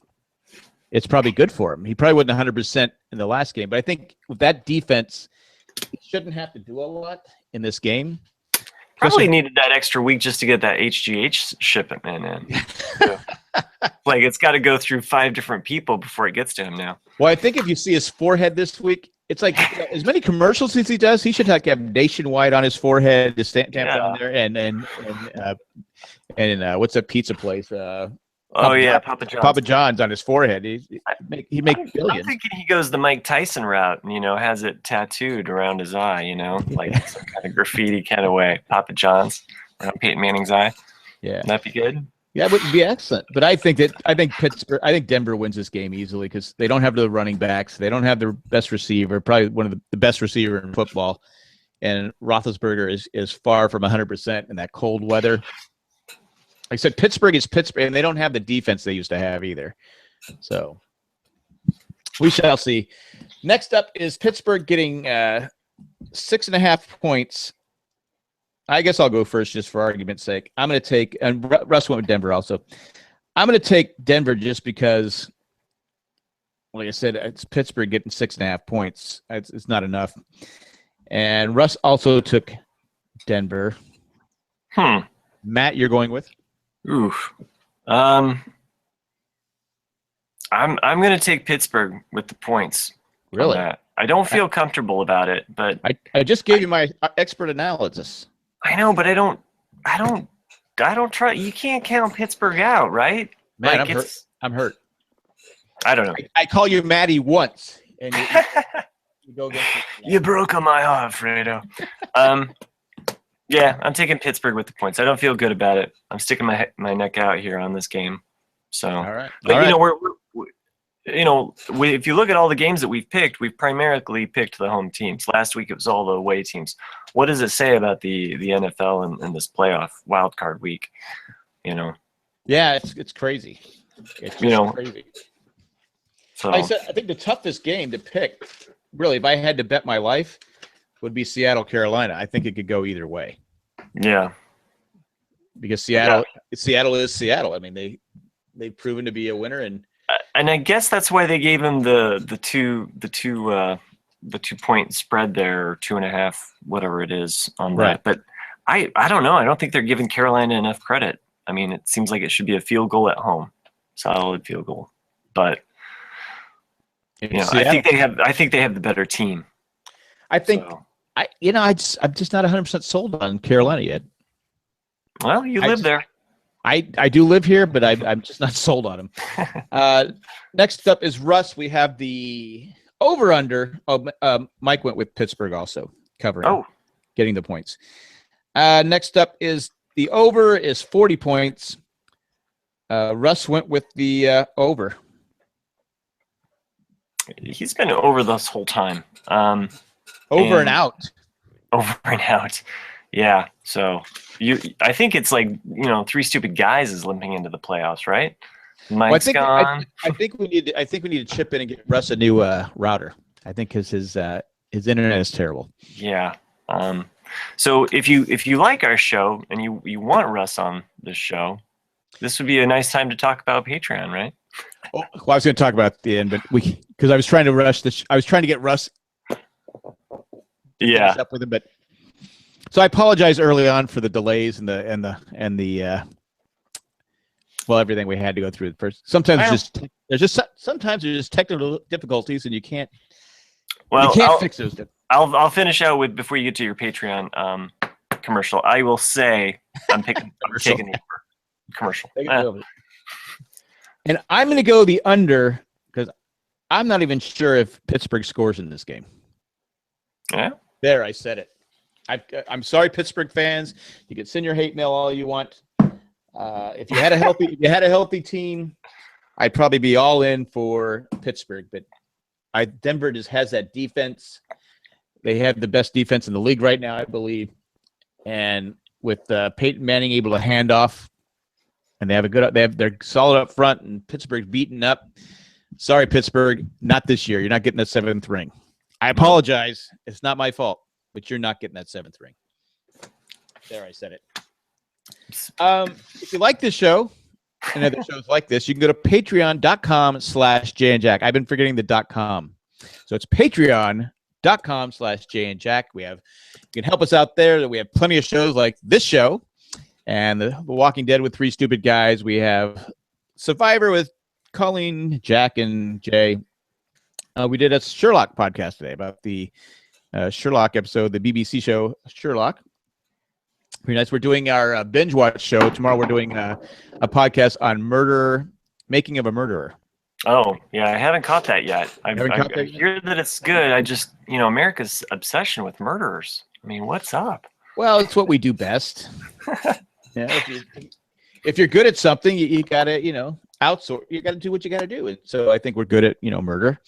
It's probably good for him. He probably wasn't 100% in the last game, but I think with that defense, he shouldn't have to do a lot in this game. Probably needed that extra week just to get that HGH shipment in. Like, it's got to go through 5 different people before it gets to him now. Well, I think if you see his forehead this week, it's like as many commercials as he does, he should have to have nationwide on his forehead to stamp on there, and what's that pizza place? Papa John's. Papa John's on his forehead. He'd make billions. I'm thinking he goes the Mike Tyson route and, has it tattooed around his eye, like some kind of graffiti kind of way. Papa John's around Peyton Manning's eye. Yeah. Wouldn't that be good? Yeah, it would be excellent. But I think Denver wins this game easily because they don't have the running backs. They don't have their best receiver, probably one of the best receiver in football. And Roethlisberger is far from 100% in that cold weather. Like I said, Pittsburgh is Pittsburgh, and they don't have the defense they used to have either. So we shall see. Next up is Pittsburgh getting 6.5 points. I guess I'll go first just for argument's sake. I'm going to take – and Russ went with Denver also. I'm going to take Denver just because, like I said, it's Pittsburgh getting 6.5 points. It's not enough. And Russ also took Denver. Matt, you're going with? Oof. I'm going to take Pittsburgh with the points. Really? I don't feel comfortable about it, but I just gave you my expert analysis. I know, but I don't try. You can't count Pittsburgh out, right? Man, I'm hurt. I don't know. I call you Matty once, and you go against me. You broke on my heart, Fredo. Yeah, I'm taking Pittsburgh with the points. I don't feel good about it. I'm sticking my neck out here on this game. So, all right. But if you look at all the games that we've picked, we've primarily picked the home teams. Last week it was all the away teams. What does it say about the NFL and this playoff wild card week? Yeah, it's crazy. It's crazy. So I think the toughest game to pick, really, if I had to bet my life, would be Seattle, Carolina. I think it could go either way. Yeah. Because Seattle is Seattle. I mean, they've proven to be a winner, and I guess that's why they gave him the 2 point spread there, or 2.5, whatever it is on that. But I don't know. I don't think they're giving Carolina enough credit. I mean, it seems like it should be a field goal at home, solid field goal. But I think they have the better team. I think I'm just not 100% sold on Carolina yet. Well, you live there. I do live here, but I'm just not sold on them. Next up is Russ. We have the over-under. Mike went with Pittsburgh also, covering, getting the points. Next up is the over is 40 points. Russ went with the over. He's been over this whole time. Over and out. Over and out. Yeah. So I think it's like, 3 stupid guys is limping into the playoffs, right? Mike's gone. I think we need to chip in and get Russ a new router. I think because his internet is terrible. Yeah. So if you like our show and you want Russ on this show, this would be a nice time to talk about Patreon, right? Well, I was going to talk about the end, but because I was trying to rush this. I was trying to get Russ. Yeah. Up with him, but so I apologize early on for the delays and the everything we had to go through first. Sometimes sometimes there's just technical difficulties, and you can't fix those. I'll finish out with, before you get to your Patreon commercial. I will say I'm taking the commercial. And I'm going to go the under because I'm not even sure if Pittsburgh scores in this game. Yeah. There, I said it. I'm sorry, Pittsburgh fans. You can send your hate mail all you want. If you had a healthy team, I'd probably be all in for Pittsburgh. But Denver just has that defense. They have the best defense in the league right now, I believe. And with Peyton Manning able to hand off, and they're solid up front, and Pittsburgh's beaten up. Sorry, Pittsburgh, not this year. You're not getting that 7th ring. I apologize. It's not my fault, but you're not getting that 7th ring. There, I said it. If you like this show and other shows like this, you can go to patreon.com/JayandJack. I've been forgetting the .com. So it's patreon.com/JayandJack. You can help us out there. We have plenty of shows like this show and the Walking Dead with 3 stupid guys. We have Survivor with Colleen, Jack, and Jay. We did a Sherlock podcast today about the Sherlock episode, the BBC show Sherlock. Pretty nice. We're doing our binge watch show. Tomorrow we're doing a podcast on murder, making of a murderer. Oh, yeah, I haven't caught that yet. I hear that it's good. I just, America's obsession with murderers. I mean, what's up? Well, it's what we do best. Yeah, if you're good at something, you gotta, outsource. You gotta do what you gotta do. And so I think we're good at, murder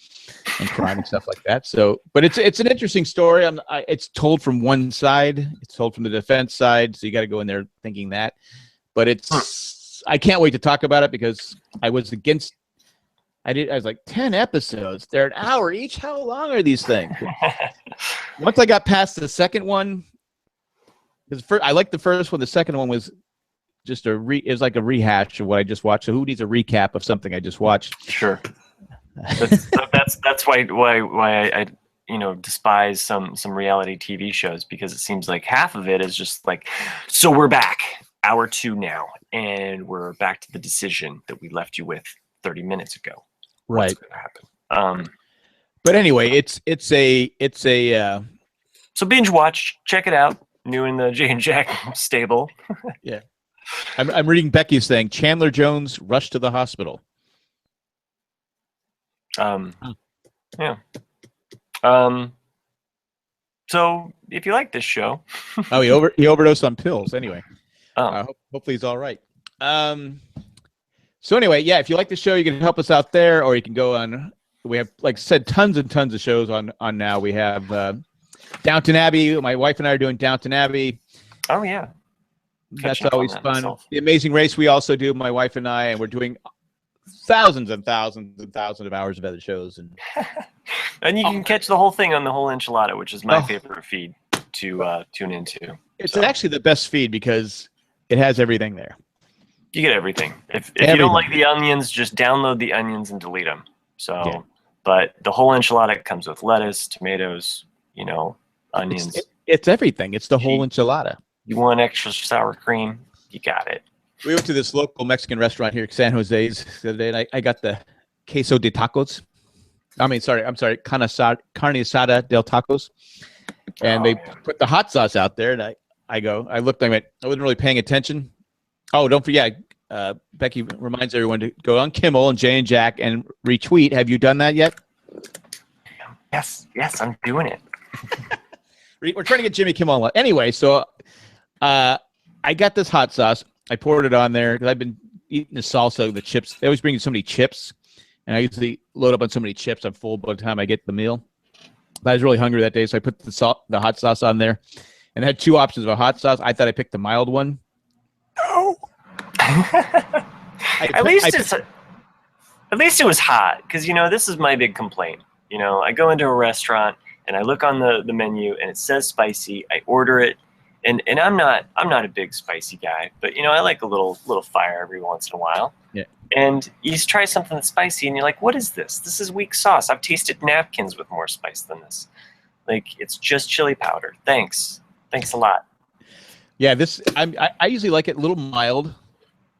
and crime and stuff like that. So, but it's an interesting story. It's told from one side. It's told from the defense side. So you got to go in there thinking that. But I can't wait to talk about it because I was like 10 episodes. They're an hour each. How long are these things? Once I got past the second one, because I liked the first one. The second one was just it was like a rehash of what I just watched. So who needs a recap of something I just watched? Sure. That's why I despise some reality TV shows, because it seems like half of it is just like, so we're back, hour 2 now, and we're back to the decision that we left you with 30 minutes ago. Right. What's going to happen? But anyway, it's a so binge watch, check it out. New in the Jay and Jack stable. Yeah. I'm reading Becky's thing. Chandler Jones rushed to the hospital. Yeah. So if you like this show, oh, he overdosed on pills. Anyway, oh. Hopefully he's all right. So anyway, yeah, if you like the show, you can help us out there, or you can go on. We have, like I said, tons and tons of shows on now. We have Downton Abbey. My wife and I are doing Downton Abbey. Oh yeah. That's always fun. Myself. The Amazing Race we also do, my wife and I, and we're doing thousands and thousands and thousands of hours of other shows. And you can catch the whole thing on the whole enchilada, which is my favorite feed to tune into. It's actually the best feed because it has everything there. You get everything. If you don't like the onions, just download the onions and delete them. So, yeah. But the whole enchilada comes with lettuce, tomatoes, onions. It's everything. It's the whole enchilada. You want extra sour cream? You got it. We went to this local Mexican restaurant here, San Jose's, the other day, and I got the queso de tacos. I'm sorry, carne asada del tacos. And they put the hot sauce out there, and I looked, I wasn't really paying attention. Oh, don't forget, Becky reminds everyone to go on Kimmel and Jay and Jack and retweet. Have you done that yet? Yes, I'm doing it. We're trying to get Jimmy Kimmel on. Anyway, so I got this hot sauce. I poured it on there because I've been eating the salsa, the chips. They always bring you so many chips, and I usually load up on so many chips. I'm full by the time I get the meal. But I was really hungry that day, so I put the hot sauce on there, and I had 2 options of a hot sauce. I thought I picked the mild one. No. At least it was hot, because this is my big complaint. I go into a restaurant and I look on the menu and it says spicy. I order it. And I'm not a big spicy guy, but I like a little fire every once in a while. Yeah. And you just try something that's spicy, and you're like, "What is this? This is weak sauce. I've tasted napkins with more spice than this. Like, it's just chili powder. Thanks a lot." Yeah, I usually like it a little mild,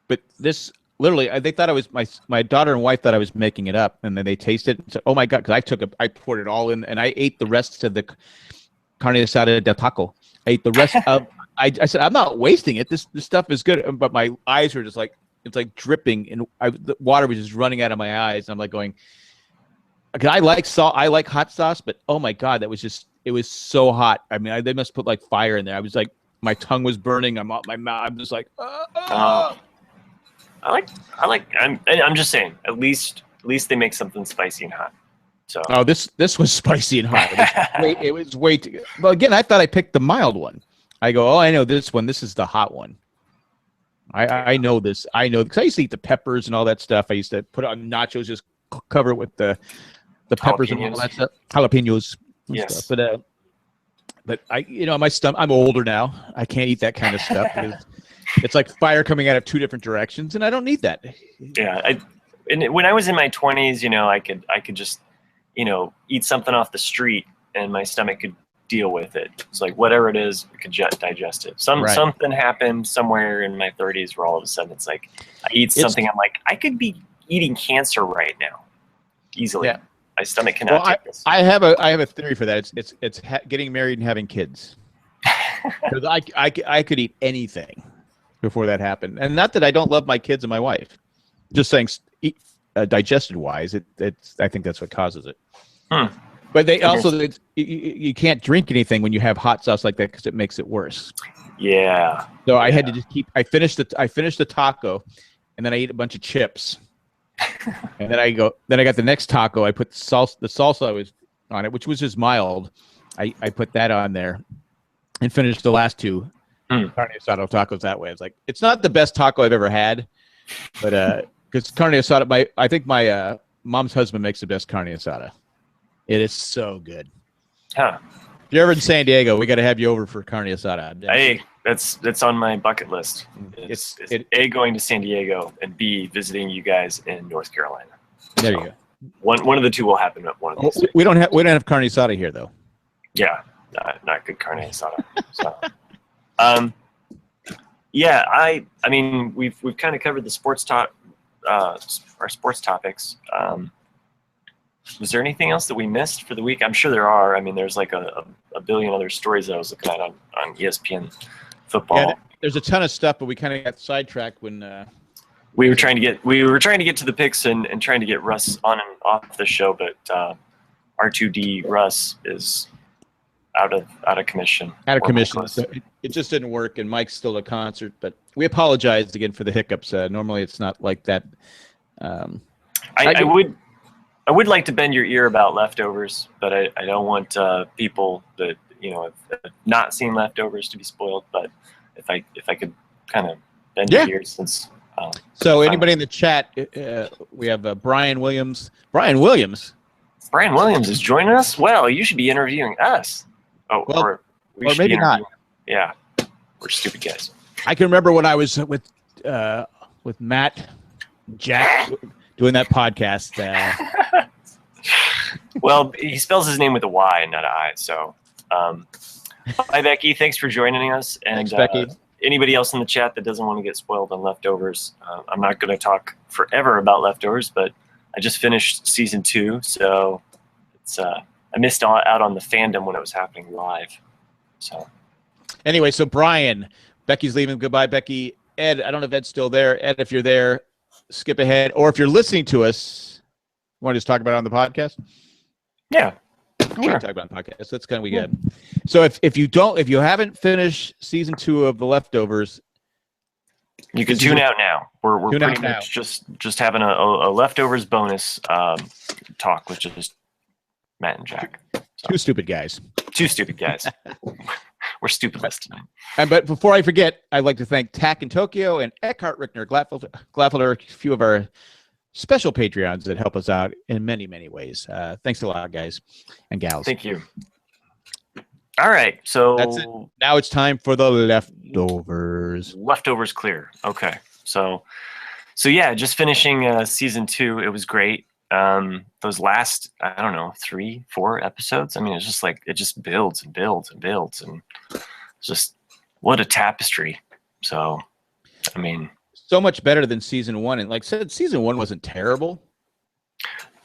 but this literally they thought I was my daughter and wife thought I was making it up, and then they tasted it and said, "Oh my god!" Because I poured it all in, and I ate the rest of the carne asada del taco. I ate the rest of. I said, I'm not wasting it. This stuff is good, but my eyes were just like it's like dripping, and the water was just running out of my eyes. And I'm like going, because I like salt, I like hot sauce, but oh my god, it was so hot. I mean, they must put like fire in there. I was like, my tongue was burning. I'm just like, I'm just saying. At least they make something spicy and hot. So. Oh, this was spicy and hot. It was way too. Well, again, I thought I picked the mild one. I go, oh, I know this one. This is the hot one. I know this. I know because I used to eat the peppers and all that stuff. I used to put it on nachos, just cover it with the peppers and all that stuff, jalapenos. And yes. stuff. But I, my stomach. I'm older now. I can't eat that kind of stuff because it's like fire coming out of two different directions, and I don't need that. Yeah, when I was in my 20s, I could just, eat something off the street, and my stomach could deal with it. It's like whatever it is, we could digest it. Something happened somewhere in my 30s where all of a sudden it's like I eat something. I'm like, I could be eating cancer right now, easily. Yeah. My stomach cannot take this. I have a theory for that. It's getting married and having kids. Because I could eat anything before that happened, and not that I don't love my kids and my wife. Just saying, digested wise, I think that's what causes it. But they also you can't drink anything when you have hot sauce like that because it makes it worse. Yeah. So I had to just I finished the taco, and then I ate a bunch of chips, and then I got the next taco. I put the salsa I was on it, which was just mild. I put that on there, and finished the last two carne asada tacos that way. It's like it's not the best taco I've ever had, but because carne asada, I think my mom's husband makes the best carne asada. It is so good. Huh. If you're ever in San Diego, we got to have you over for carne asada. Hey, that's on my bucket list. It's A, going to San Diego, and B, visiting you guys in North Carolina. There you go. One of the two will happen at one of these. We don't have carne asada here though. Yeah, not good carne asada. So, yeah, I mean we've kind of covered the sports talk, our sports topics. Was there anything else that we missed for the week? I'm sure there are. I mean, there's like a billion other stories that I was looking at on ESPN football. Yeah, there's a ton of stuff, but we kind of got sidetracked when we were trying to get to the picks and trying to get Russ on and off the show, but R2D Russ is out of commission. Out of commission. So it just didn't work, and Mike's still at a concert. But we apologized again for the hiccups. Normally, it's not like that. I would like to bend your ear about Leftovers, but I don't want people that have not seen Leftovers to be spoiled. But if I could kind of bend your ear, since. So anybody in the chat, we have Brian Williams. Brian Williams is joining us. Well, you should be interviewing us. Oh, well, or maybe not. Yeah, we're stupid guys. I can remember when I was with Matt, Jack, doing that podcast. Well, he spells his name with a Y and not an I. So, hi Becky, thanks for joining us. And thanks, Becky. Anybody else in the chat that doesn't want to get spoiled on Leftovers, I'm not going to talk forever about Leftovers, but I just finished season 2, so it's I missed out on the fandom when it was happening live. So anyway, so Brian, Becky's leaving. Goodbye, Becky. Ed, I don't know if Ed's still there. Ed, if you're there, skip ahead. Or if you're listening to us, you want to just talk about it on the podcast? Yeah. I want to talk about it on the podcast. That's kind of we good. So if you haven't finished season 2 of The Leftovers, you can tune out now. We're pretty much just having a Leftovers bonus talk with just Matt and Jack. So. Two stupid guys. We're stupidless tonight. But before I forget, I'd like to thank Tack in Tokyo and Eckhart Rickner Glaffelder, a few of our special Patreons that help us out in many, many ways. Thanks a lot, guys and gals. Thank you. All right, so that's it. Now it's time for the Leftovers. Leftovers clear. Okay, so yeah, just finishing season 2. It was great. Those last, I don't know, 3-4 episodes. I mean, it's just like it just builds and builds and builds, and just what a tapestry. So, I mean, so much better than season 1. And like I said, season 1 wasn't terrible.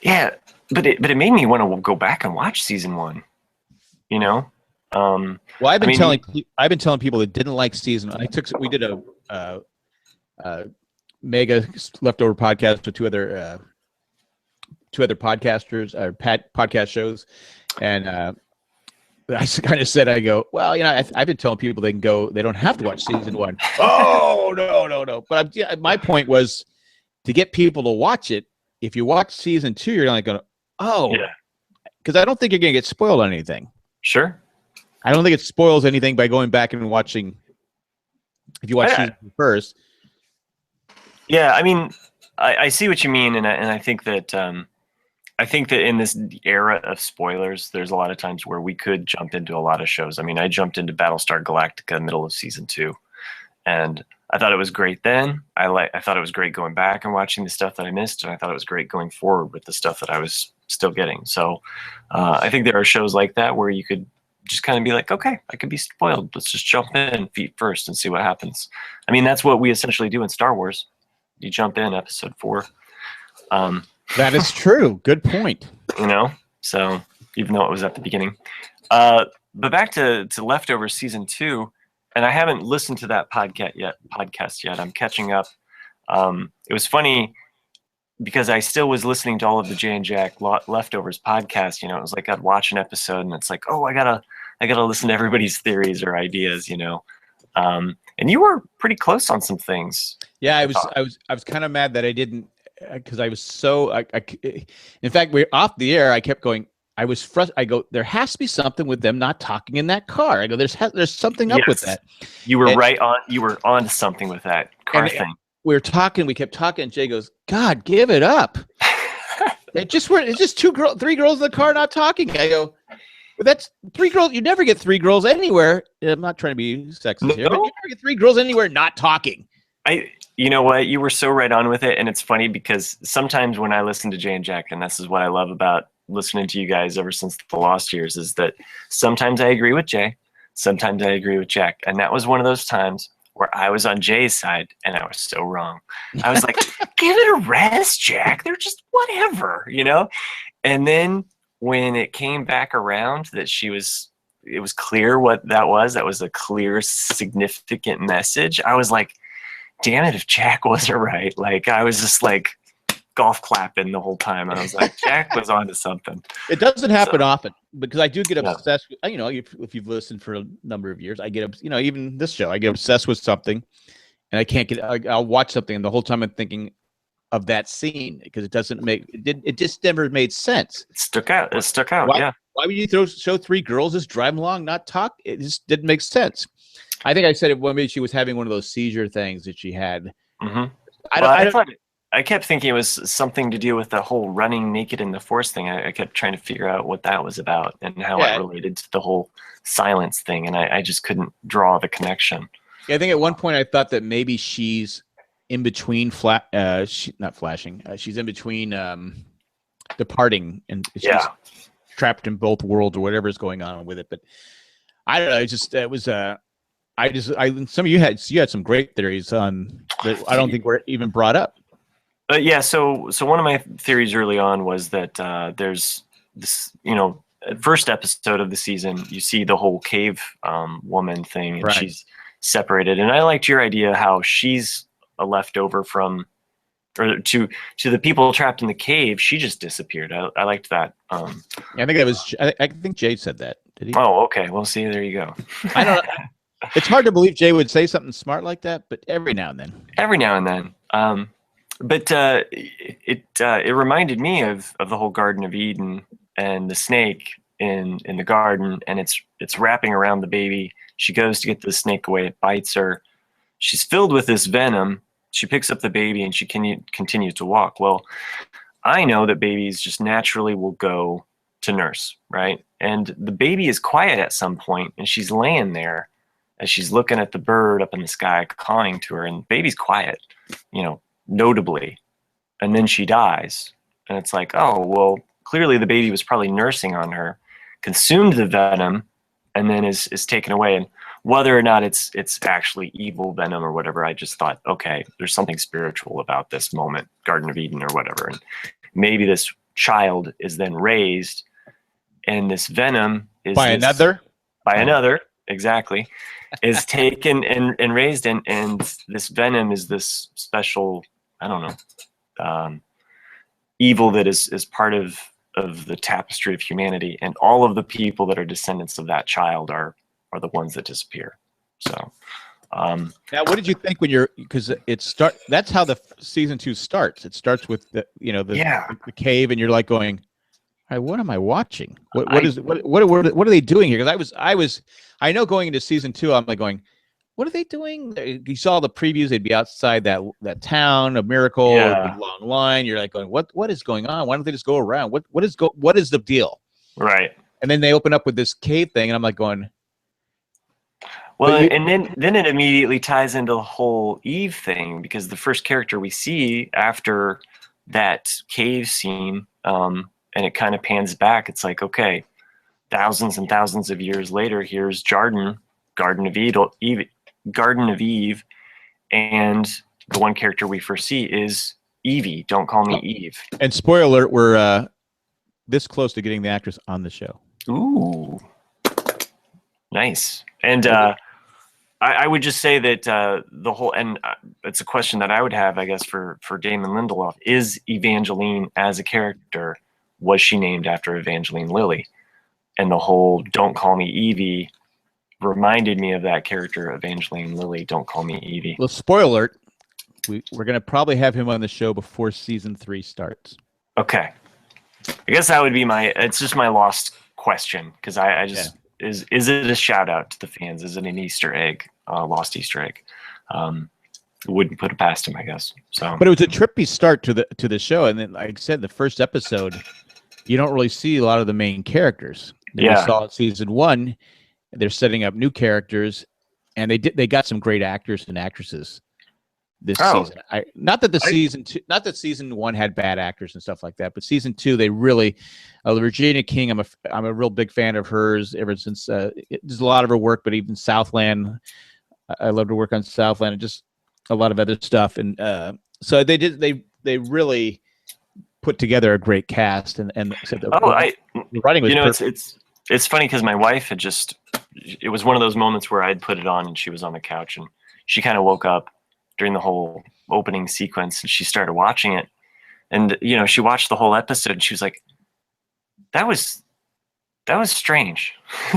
Yeah, but it made me want to go back and watch season 1. You know. Well, I've been telling people that didn't like season 1. We did a mega Leftover podcast with two other podcasters or podcast shows, and I kind of said, I go, well, I've been telling people they don't have to watch season 1. Oh, no. But my point was to get people to watch it. If you watch season 2, you're like going, oh, Yeah. because I don't think you're going to get spoiled on anything. Sure. I don't think it spoils anything by going back and watching. If you watch season 2 first. Yeah, I mean, I see what you mean, and I think that in this era of spoilers, there's a lot of times where we could jump into a lot of shows. I mean, I jumped into Battlestar Galactica middle of season 2, and I thought it was great then. I thought it was great going back and watching the stuff that I missed, and I thought it was great going forward with the stuff that I was still getting. So I think there are shows like that where you could just kind of be like, okay, I could be spoiled. Let's just jump in feet first and see what happens. I mean, that's what we essentially do in Star Wars. You jump in episode 4. That is true. Good point. So even though it was at the beginning. But back to Leftovers season 2, and I haven't listened to that podcast yet. I'm catching up. It was funny because I still was listening to all of the Jay and Jack Leftovers podcast. It was like I'd watch an episode and it's like, oh, I gotta listen to everybody's theories or ideas. And you were pretty close on some things. Yeah, I was kind of mad that I didn't, because I was so. In fact, we're off the air. I kept going. I was frustrated. I go, there has to be something with them not talking in that car. I go, there's something up with that. You were right on. You were on to something with that car thing. We kept talking, and Jay goes, God, give it up. It's just 3 girls in the car not talking. I go, well, that's 3 girls. You never get 3 girls anywhere. I'm not trying to be sexist here, but you never get 3 girls anywhere not talking. You know what? You were so right on with it, and it's funny because sometimes when I listen to Jay and Jack, and this is what I love about listening to you guys ever since the Lost Years, is that sometimes I agree with Jay, sometimes I agree with Jack, and that was one of those times where I was on Jay's side, and I was so wrong. I was like, give it a rest, Jack. They're just whatever, And then when it came back around that it was clear what that was. That was a clear, significant message. I was like, damn it, if Jack wasn't right. Like, I was just like golf clapping the whole time. And I was like, Jack was onto something. It doesn't happen often, because I do get obsessed with, if you've listened for a number of years, I get, even this show, I get obsessed with something and I can't I'll watch something and the whole time I'm thinking of that scene because it just never made sense. It stuck out. Yeah. Why would you show 3 girls just driving along, not talk? It just didn't make sense. I think I said it when maybe she was having one of those seizure things that she had. Mm-hmm. I kept thinking it was something to do with the whole running naked in the Force thing. I kept trying to figure out what that was about and how it related to the whole silence thing, and I just couldn't draw the connection. Yeah, I think at one point I thought that maybe she's in between not flashing. She's in between departing, and she's trapped in both worlds or whatever is going on with it. But I don't know. Some of you had some great theories on that I don't think were even brought up. So one of my theories early on was that there's this, first episode of the season, you see the whole cave woman thing, and she's separated. And I liked your idea how she's a leftover from, or to the people trapped in the cave. She just disappeared. I liked that. I think that was. I think Jay said that. Did he? Oh, okay. Well, see, there you go. I don't know. It's hard to believe Jay would say something smart like that, but every now and then. But it reminded me of the whole Garden of Eden and the snake in the garden, and it's wrapping around the baby. She goes to get the snake away. It bites her. She's filled with this venom. She picks up the baby and she continues to walk. Well, I know that babies just naturally will go to nurse, right? And the baby is quiet at some point, and she's laying there as she's looking at the bird up in the sky calling to her, and baby's quiet, notably. And then she dies. And it's like, oh, well, clearly the baby was probably nursing on her, consumed the venom, and then is taken away. And whether or not it's actually evil venom or whatever, I just thought, okay, there's something spiritual about this moment, Garden of Eden or whatever. And maybe this child is then raised, and this venom is by another, exactly, is taken and raised, and this venom is this special, I don't know, evil that is part of of the tapestry of humanity, and all of the people that are descendants of that child are the ones that disappear. So now, what did you think when because that's how the season 2 starts. It starts with the cave, and you're like going, all right, what am I watching? What are they doing here? Because I know going into season 2, I'm like going, what are they doing? You saw the previews; they'd be outside that town of Miracle, a big long line. You're like going, what is going on? Why don't they just go around? What is the deal? Right. And then they open up with this cave thing, and I'm like going, well, and then it immediately ties into the whole Eve thing, because the first character we see after that cave scene, and it kind of pans back. It's like, okay, thousands and thousands of years later, here's Garden of Eve, and the one character we first see is Evie. Don't call me Eve. And spoiler alert, we're this close to getting the actress on the show. Ooh, nice. And I would just say that the whole, and it's a question that I would have, I guess, for Damon Lindelof, is Evangeline as a character, was she named after Evangeline Lilly? And the whole "Don't call me Evie" reminded me of that character, Evangeline Lilly. Don't call me Evie. Well, spoiler alert, we're going to probably have him on the show before season 3 starts. Okay. I guess that would be it's just my lost question, because I just, is it a shout out to the fans? Is it an Easter egg, lost Easter egg? Wouldn't put it past him, I guess. So, but it was a trippy start to the show, and then, like I said, the first episode, you don't really see a lot of the main characters. We saw in season 1, they're setting up new characters, and they got some great actors and actresses this season. Not that season 1 had bad actors and stuff like that, but season 2 they really, Regina King, I'm a real big fan of hers ever since there's a lot of her work, but even Southland, I love to work on Southland, and just a lot of other stuff, and so they really put together a great cast, and so the writing was perfect. It's funny because my wife it was one of those moments where I'd put it on and she was on the couch, and she kind of woke up during the whole opening sequence, and she started watching it, and she watched the whole episode, and she was like, that was strange.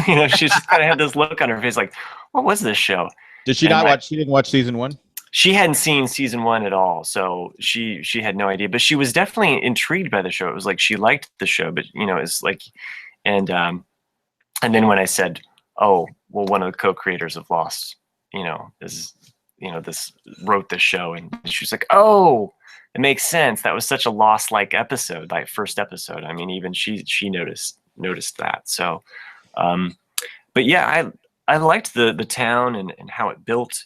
She just kind of had this look on her face like, what was this show? Did she not watch? She didn't watch season 1? She hadn't seen season 1 at all, so she had no idea, but she was definitely intrigued by the show. It was like she liked the show, but it's like, and then when I said, oh, well, one of the co-creators of Lost, this wrote this show, and she was like, oh, it makes sense. That was such a Lost-like episode, like first episode. I mean, even she noticed that. So, but yeah, I liked the town and how it built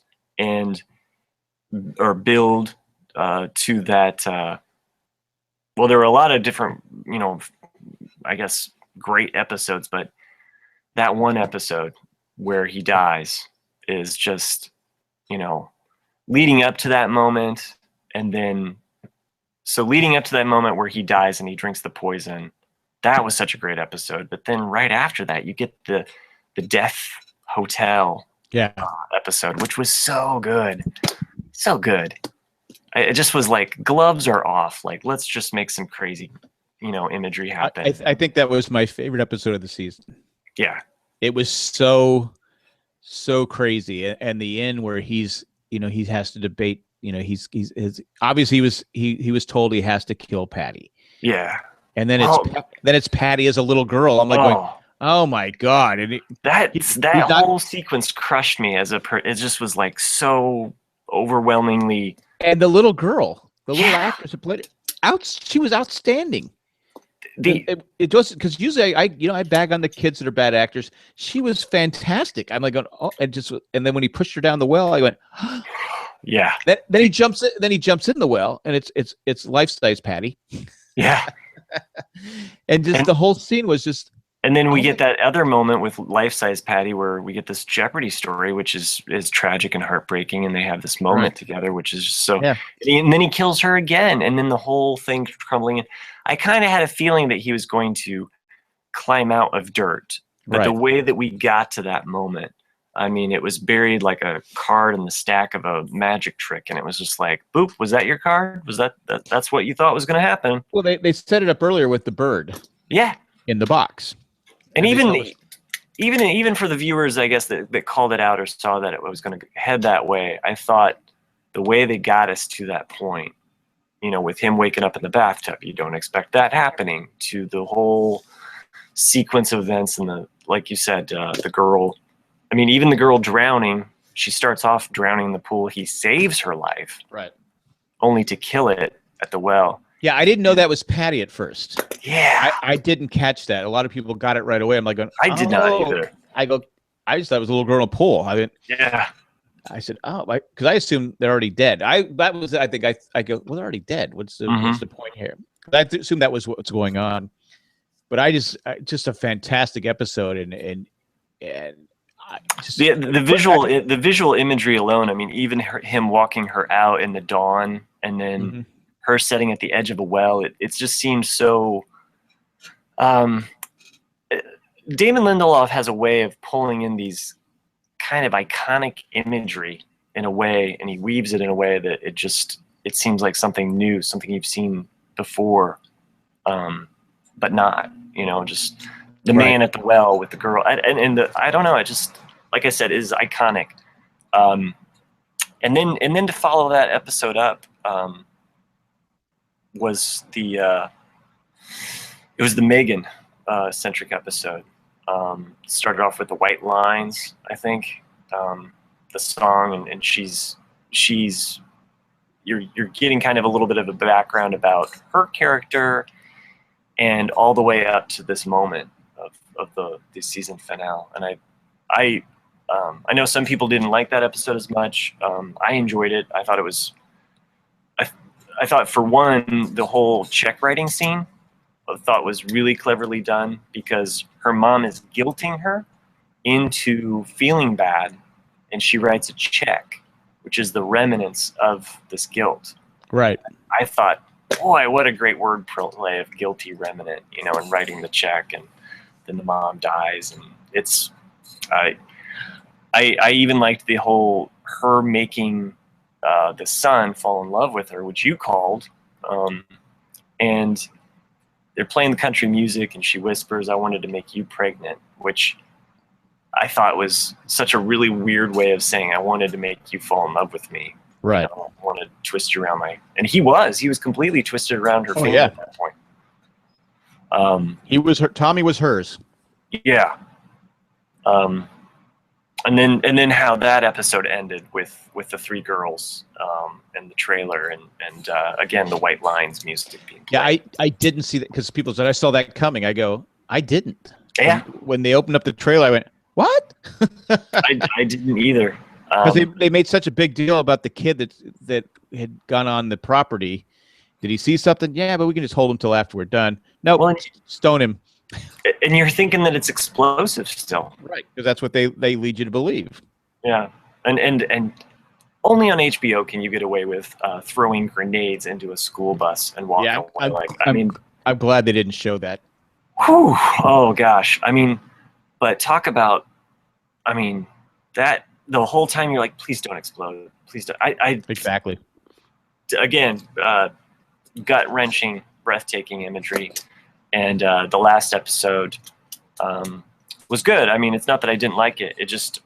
or build to that. Well, there were a lot of different, I guess, great episodes, but that one episode where he dies is just, leading up to that moment. And then, so leading up to that moment where he dies and he drinks the poison, that was such a great episode. But then right after that, you get the Death Hotel episode, which was so good. So good. It just was like, gloves are off. Like, let's just make some crazy, imagery happen. I think that was my favorite episode of the season. Yeah. It was so crazy. And the end where he has to debate, obviously he was told he has to kill Patty. Yeah. And then it's Patty as a little girl. I'm like going, oh my God. And that whole sequence crushed me it just was like so overwhelmingly. And the little girl, the little actress who played it, she was outstanding. It was because usually I bag on the kids that are bad actors. She was fantastic. I'm like, and then when he pushed her down the well, I went, yeah. Then he jumps in the well, and it's life-size Patty. Yeah. and the whole scene was just. And then we get that other moment with life-size Patty where we get this Jeopardy story, which is tragic and heartbreaking, and they have this moment together, which is just so. Yeah. And then he kills her again, and then the whole thing crumbling. And I kind of had a feeling that he was going to climb out of dirt, but the way that we got to that moment, I mean, it was buried like a card in the stack of a magic trick, and it was just like, boop, was that your card? Was that's what you thought was going to happen? Well, they set it up earlier with the bird. Yeah. in the box. And they even tell us- even for the viewers, I guess, that called it out or saw that it was going to head that way, I thought the way they got us to that point, with him waking up in the bathtub, you don't expect that happening, to the whole sequence of events and like you said, the girl. I mean, even the girl drowning, she starts off drowning in the pool. He saves her life, right. only to kill it at the well. Yeah, I didn't know that was Patty at first. Yeah. I didn't catch that. A lot of people got it right away. I'm like, I did not either. I just thought it was a little girl in a pool. Yeah. I said, oh, because I assumed they're already dead. I go, well, they're already dead. What's the point here? I assumed that was what's going on. But just a fantastic episode, and the visual imagery alone. I mean, even him walking her out in the dawn, and then her sitting at the edge of a well. It just seems so. Damon Lindelof has a way of pulling in these kind of iconic imagery in a way, and he weaves it in a way that it seems like something new, something you've seen before, but not. Just the man at the well with the girl, and I don't know. It just, like I said, is iconic. And then to follow that episode up was the Megan centric episode. Started off with the White Lines, I think, the song, and you're getting kind of a little bit of a background about her character, and all the way up to this moment of the season finale. And I know some people didn't like that episode as much. I enjoyed it. I thought it was. I thought, for one, the whole check writing scene I thought was really cleverly done, because her mom is guilting her into feeling bad, and she writes a check, which is the remnants of this guilt. Right. I thought, boy, what a great word play of guilty remnant, and writing the check, and then the mom dies, and it's. I even liked the whole her making the son fall in love with her, which you called, and they're playing the country music, and she whispers, "I wanted to make you pregnant," which I thought was such a really weird way of saying, "I wanted to make you fall in love with me." Right. I want to twist you around and he was completely twisted around her finger at that point. Tommy was hers. Yeah. And then how that episode ended with the three girls, and the trailer, and again, the White Lines music being played. Yeah, I didn't see that, because people said I saw that coming. I go, I didn't. Yeah. When they opened up the trailer, I went, what? I didn't either. Because they made such a big deal about the kid that had gone on the property. Did he see something? Yeah, but we can just hold him till after we're done. No, stone him. And you're thinking that it's explosive still. Right, because that's what they lead you to believe. Yeah, and only on HBO can you get away with throwing grenades into a school bus and walking away. I'm glad they didn't show that. Whew, oh gosh, but talk about, that the whole time you're like, please don't explode, please don't. Exactly. Again, gut-wrenching, breathtaking imagery. And the last episode was good. It's not that I didn't like it. It just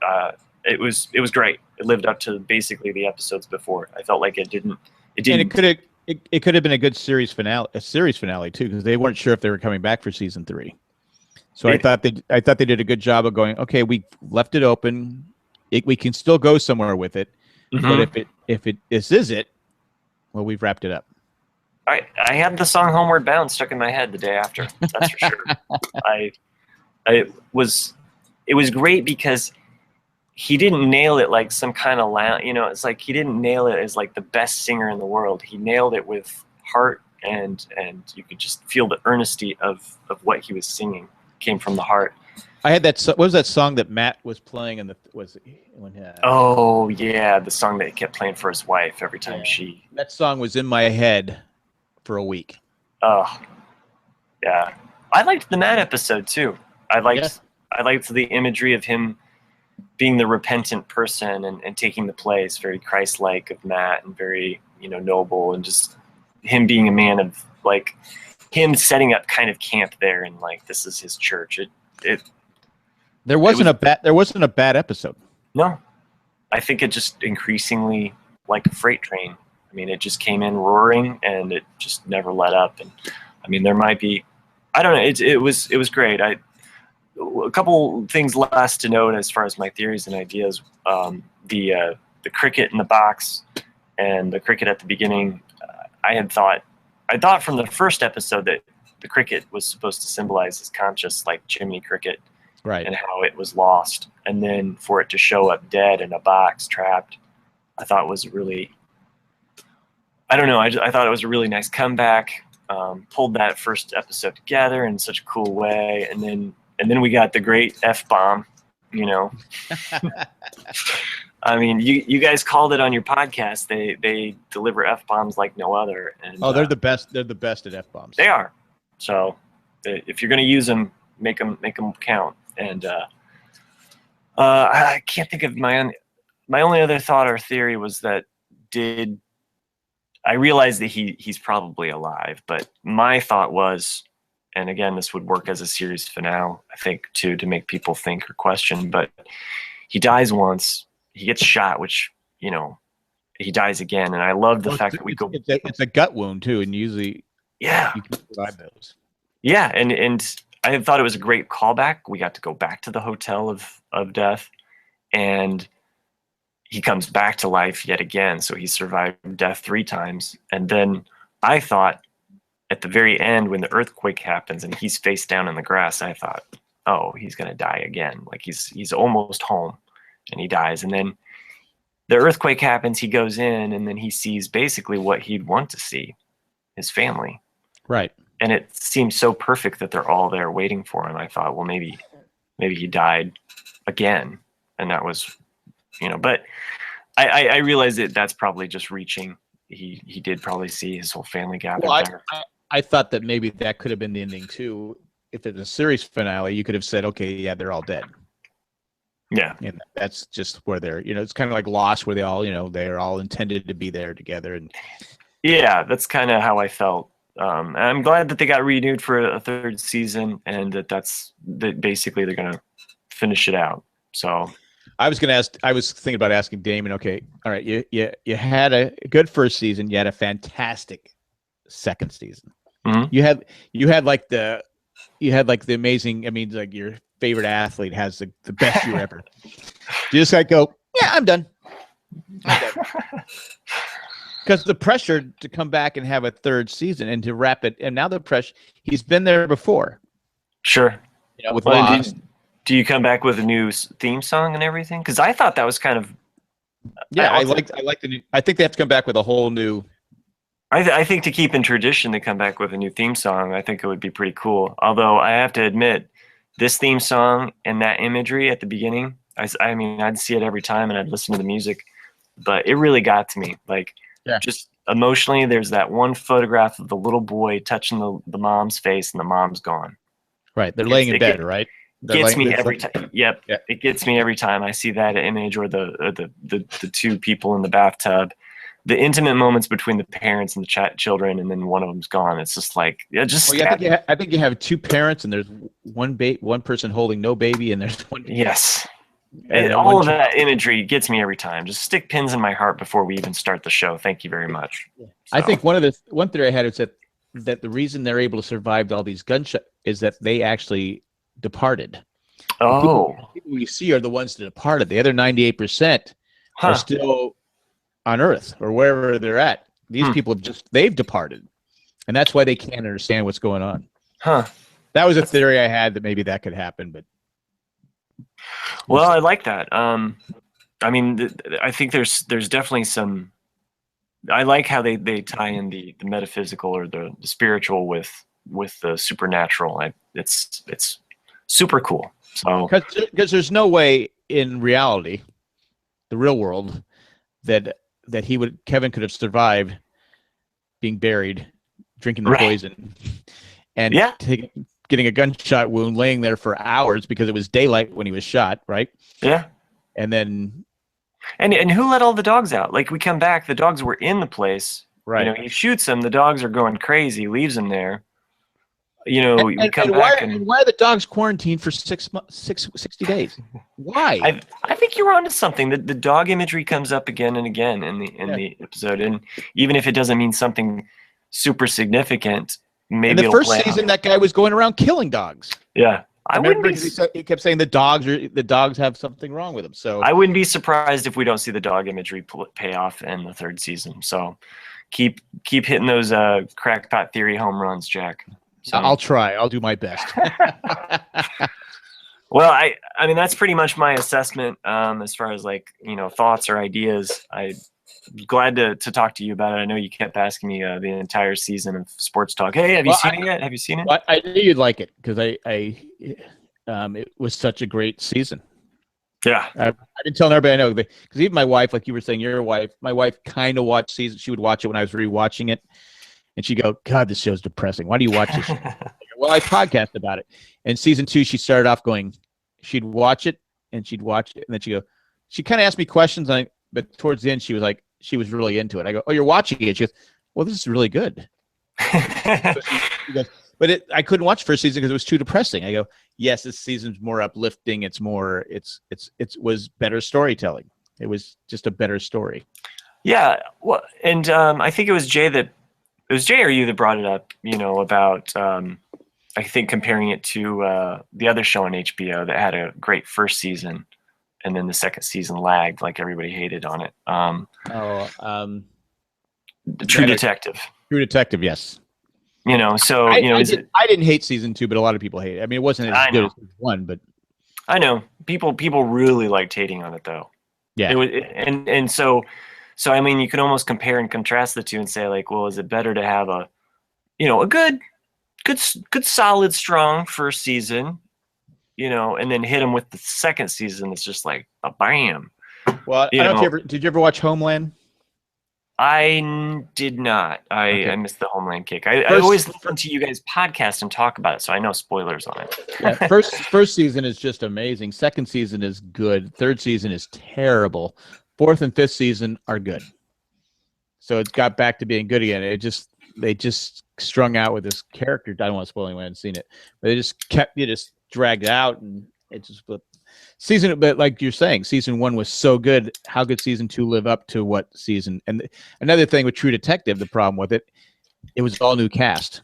it was great. It lived up to basically the episodes before. I felt like it didn't. And it could have been a good series finale too, because they weren't sure if they were coming back for season 3. So I thought they did a good job of going, okay, we left it open. We can still go somewhere with it, but if this is it, well, we've wrapped it up. I had the song "Homeward Bound" stuck in my head the day after. That's for sure. It was great because he didn't nail it like some kind of it's like he didn't nail it as like the best singer in the world. He nailed it with heart, and you could just feel the earnesty of what he was singing came from the heart. I had that. What was that song that Matt was playing? Oh yeah, the song that he kept playing for his wife every time That song was in my head for a week. Oh, yeah. I liked the Matt episode too. I liked the imagery of him being the repentant person and taking the place, very Christ-like, of Matt, and very noble, and just him being a man of him setting up kind of camp there, and like this is his church. There wasn't a bad episode. No, I think it just increasingly like a freight train. I mean, it just came in roaring, and it just never let up. And I mean, there might be, I don't know. It was great. A couple things last to note as far as my theories and ideas. The cricket in the box and the cricket at the beginning. I thought from the first episode that the cricket was supposed to symbolize his conscious, like Jiminy Cricket. Right. And how it was lost, and then for it to show up dead in a box, trapped, I thought was really, I don't know, I thought it was a really nice comeback. Pulled that first episode together in such a cool way, and then we got the great F-bomb, you know. I mean, you guys called it on your podcast. They deliver F-bombs like no other. And, they're the best. They're the best at F-bombs. They are. So if you're going to use them, make them count. And I can't think of my only other thought or theory was that I realized that he's probably alive, but my thought was, and again, this would work as a series finale, I think, too, to make people think or question, but he dies once, he gets shot, which, you know, he dies again, and I love the fact that we go... It's a gut wound, too, and usually you can survive those. Yeah, and I thought it was a great callback. We got to go back to the hotel of death, and he comes back to life yet again. So he survived death 3 times. And then I thought at the very end, when the earthquake happens and he's face down in the grass, I thought, oh, he's going to die again. Like he's almost home, and he dies. And then the earthquake happens, he goes in, and then he sees basically what he'd want to see, his family. Right. And it seemed so perfect that they're all there waiting for him. I thought, well, maybe he died again, and that was, you know. But I realized that that's probably just reaching. He did probably see his whole family gathered there. I thought that maybe that could have been the ending too. If it's a series finale, you could have said, okay, yeah, they're all dead. Yeah, and that's just where they're. You know, it's kind of like Lost, where they all, you know, they're all intended to be there together. And yeah, that's kind of how I felt. And I'm glad that they got renewed for a 3rd season, and that basically they're gonna finish it out. So I was thinking about asking Damon. Okay, all right, you had a good first season. You had a fantastic second season. Mm-hmm. You had like the amazing. I mean, like your favorite athlete has the best year ever. You just like go, yeah, I'm done. Because the pressure to come back and have a 3rd season and to wrap it, and now the pressure, he's been there before. Sure. You know, with Lost. Do you come back with a new theme song and everything? Because I thought that was kind of. Yeah, I like the new. I think they have to come back with a whole new. I think to keep in tradition, they come back with a new theme song. I think it would be pretty cool. Although I have to admit, this theme song and that imagery at the beginning, I mean, I'd see it every time and I'd listen to the music, but it really got to me. Like. Yeah. Just emotionally, there's that one photograph of the little boy touching the mom's face, and the mom's gone. Right, they're laying in bed, right? Gets me every time. Yep, yeah. It gets me every time I see that image, or the 2 people in the bathtub, the intimate moments between the parents and the children, and then one of them's gone. It's just like just. Well, yeah, I think you have 2 parents, and there's one person holding no baby, and there's one. Yes. And all of that imagery gets me every time. Just stick pins in my heart before we even start the show. Thank you very much. So. I think one theory I had is that the reason they're able to survive all these gunshots is that they actually departed. Oh. The people we see are the ones that departed. The other 98% are still on Earth or wherever they're at. These people they've departed, and that's why they can't understand what's going on. Huh. That was a theory I had, that maybe that could happen, but. Well, I like that. I mean, I think there's definitely some. I like how they tie in the metaphysical or the spiritual with the supernatural. It's super cool. So because there's no way in reality, the real world, that Kevin could have survived being buried, drinking the poison, and getting a gunshot wound, laying there for hours because it was daylight when he was shot, right? Yeah. And then... And who let all the dogs out? Like, we come back, the dogs were in the place. Right. You know, he shoots them, the dogs are going crazy, leaves them there. we come back and why are the dogs quarantined for 60 days? Why? I think you're onto something. The dog imagery comes up again and again in the episode, and even if it doesn't mean something super significant, maybe in the it'll first play season, out. that guy was going around killing dogs. Yeah, I wouldn't Remember, be. he kept saying the dogs have something wrong with them. So I wouldn't be surprised if we don't see the dog imagery pay off in the third season. So keep hitting those crackpot theory home runs, Jack. So, I'll try. I'll do my best. well, I mean that's pretty much my assessment as far as thoughts or ideas. I'm glad to talk to you about it. I know you kept asking me the entire season of Sports Talk. Hey, have you seen it yet? Have you seen it? I knew you'd like it because it was such a great season. Yeah, I've been telling everybody I know because even my wife, like you were saying, your wife, my wife kind of watched season. She would watch it when I was rewatching it. And she'd go, God, this show's depressing. Why do you watch this? Well, I podcast about it. And season 2, she started off going, she'd watch it, and then she'd go, she kind of asked me questions, but towards the end, she was really into it. I go, oh, you're watching it? She goes, well, this is really good. She goes, but I couldn't watch the first season because it was too depressing. I go, yes, this season's more uplifting. It was better storytelling. It was just a better story. Yeah. Well, and I think it was Jay or you that brought it up, about, I think comparing it to the other show on HBO that had a great first season and then the second season lagged like everybody hated on it. True Detective. True Detective, yes. I didn't hate season 2, but a lot of people hate it. I mean, it wasn't as good as season 1, but I know people really liked hating on it though. Yeah. So I mean, you can almost compare and contrast the two and say, like, well, is it better to have a good, solid, strong first season, and then hit them with the second season? It's just like a bam. Well, I don't know did you ever watch Homeland? I did not. I missed the Homeland kick. I always listen to you guys podcast and talk about it, so I know spoilers on it. Yeah, first season is just amazing. Second season is good. Third season is terrible. Fourth and fifth season are good. So it got back to being good again. They just strung out with this character. I don't want to spoil anyone who hasn't seen it, but they just dragged it out, and it just season. But like you're saying, season 1 was so good. How could season 2 live up to what season? And another thing with True Detective, the problem with it was all new cast.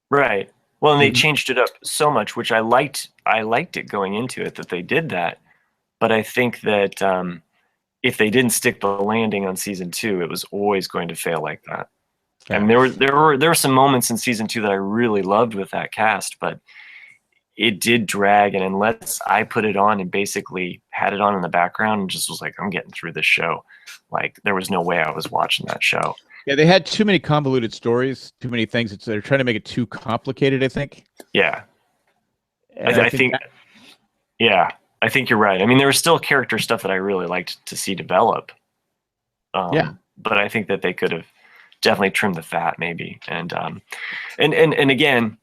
Right. Well, and they changed it up so much, which I liked. I liked it going into it that they did that, but I think that. If they didn't stick the landing on season 2, it was always going to fail like that. Yeah. And there were some moments in season 2 that I really loved with that cast, but it did drag. And unless I put it on and basically had it on in the background and just was like, I'm getting through this show, like there was no way I was watching that show. Yeah, they had too many convoluted stories, too many things. They're trying to make it too complicated, I think. Yeah, I think yeah. I think you're right. I mean, there was still character stuff that I really liked to see develop. But I think that they could have definitely trimmed the fat, maybe. And again,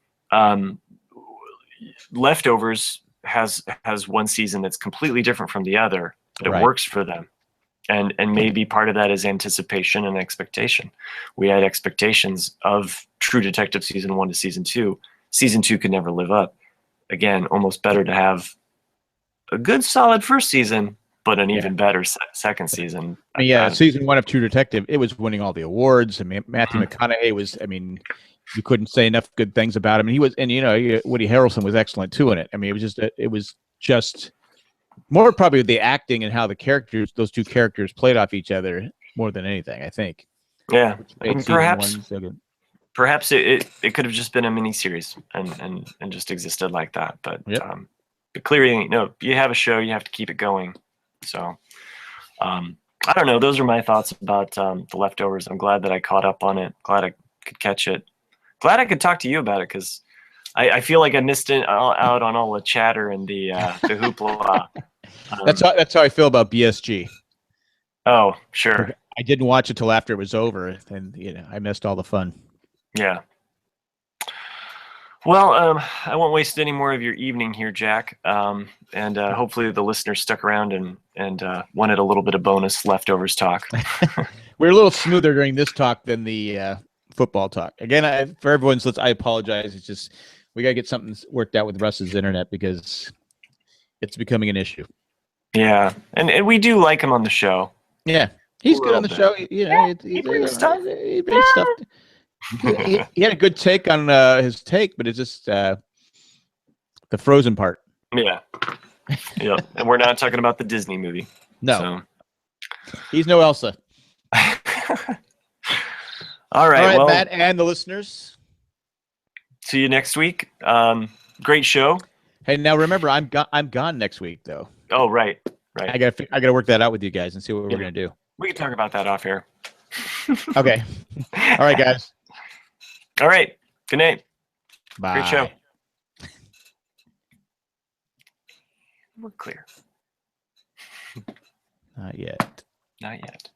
Leftovers has one season that's completely different from the other, but it works for them. And maybe part of that is anticipation and expectation. We had expectations of True Detective season 1 to season 2. Season 2 could never live up. Again, almost better to have a good solid first season, but an even better second season. I mean, season 1 of True Detective, it was winning all the awards. I mean, Matthew McConaughey was, you couldn't say enough good things about him. And he was, and Woody Harrelson was excellent too in it. I mean, it was just more probably the acting and how those two characters played off each other more than anything, I think. Yeah. And perhaps it could have just been a mini series and just existed like that. But, but clearly, you have a show, you have to keep it going. So, I don't know. Those are my thoughts about The Leftovers. I'm glad that I caught up on it. Glad I could catch it. Glad I could talk to you about it because I feel like I missed out on all the chatter and the hoopla. That's how I feel about BSG. Oh, sure. I didn't watch it till after it was over, and I missed all the fun. Yeah. Well, I won't waste any more of your evening here, Jack. And hopefully the listeners stuck around and wanted a little bit of bonus Leftovers talk. We're a little smoother during this talk than the football talk. Again, for everyone's list, I apologize. It's just we gotta get something worked out with Russ's internet because it's becoming an issue. Yeah, and we do like him on the show. Yeah, he's A good on the little show. You know, he brings stuff. He brings stuff. He had a good take on his take, but it's just the Frozen part. Yeah. Yep. And we're not talking about the Disney movie. No. He's no Elsa. All right, well, Matt and the listeners. See you next week. Great show. Hey, now remember, I'm gone next week though. Oh, right. I gotta work that out with you guys and see what we're gonna do. We can talk about that off air. Okay. All right, guys. All right. Good night. Bye. Great show. We're clear. Not yet. Not yet.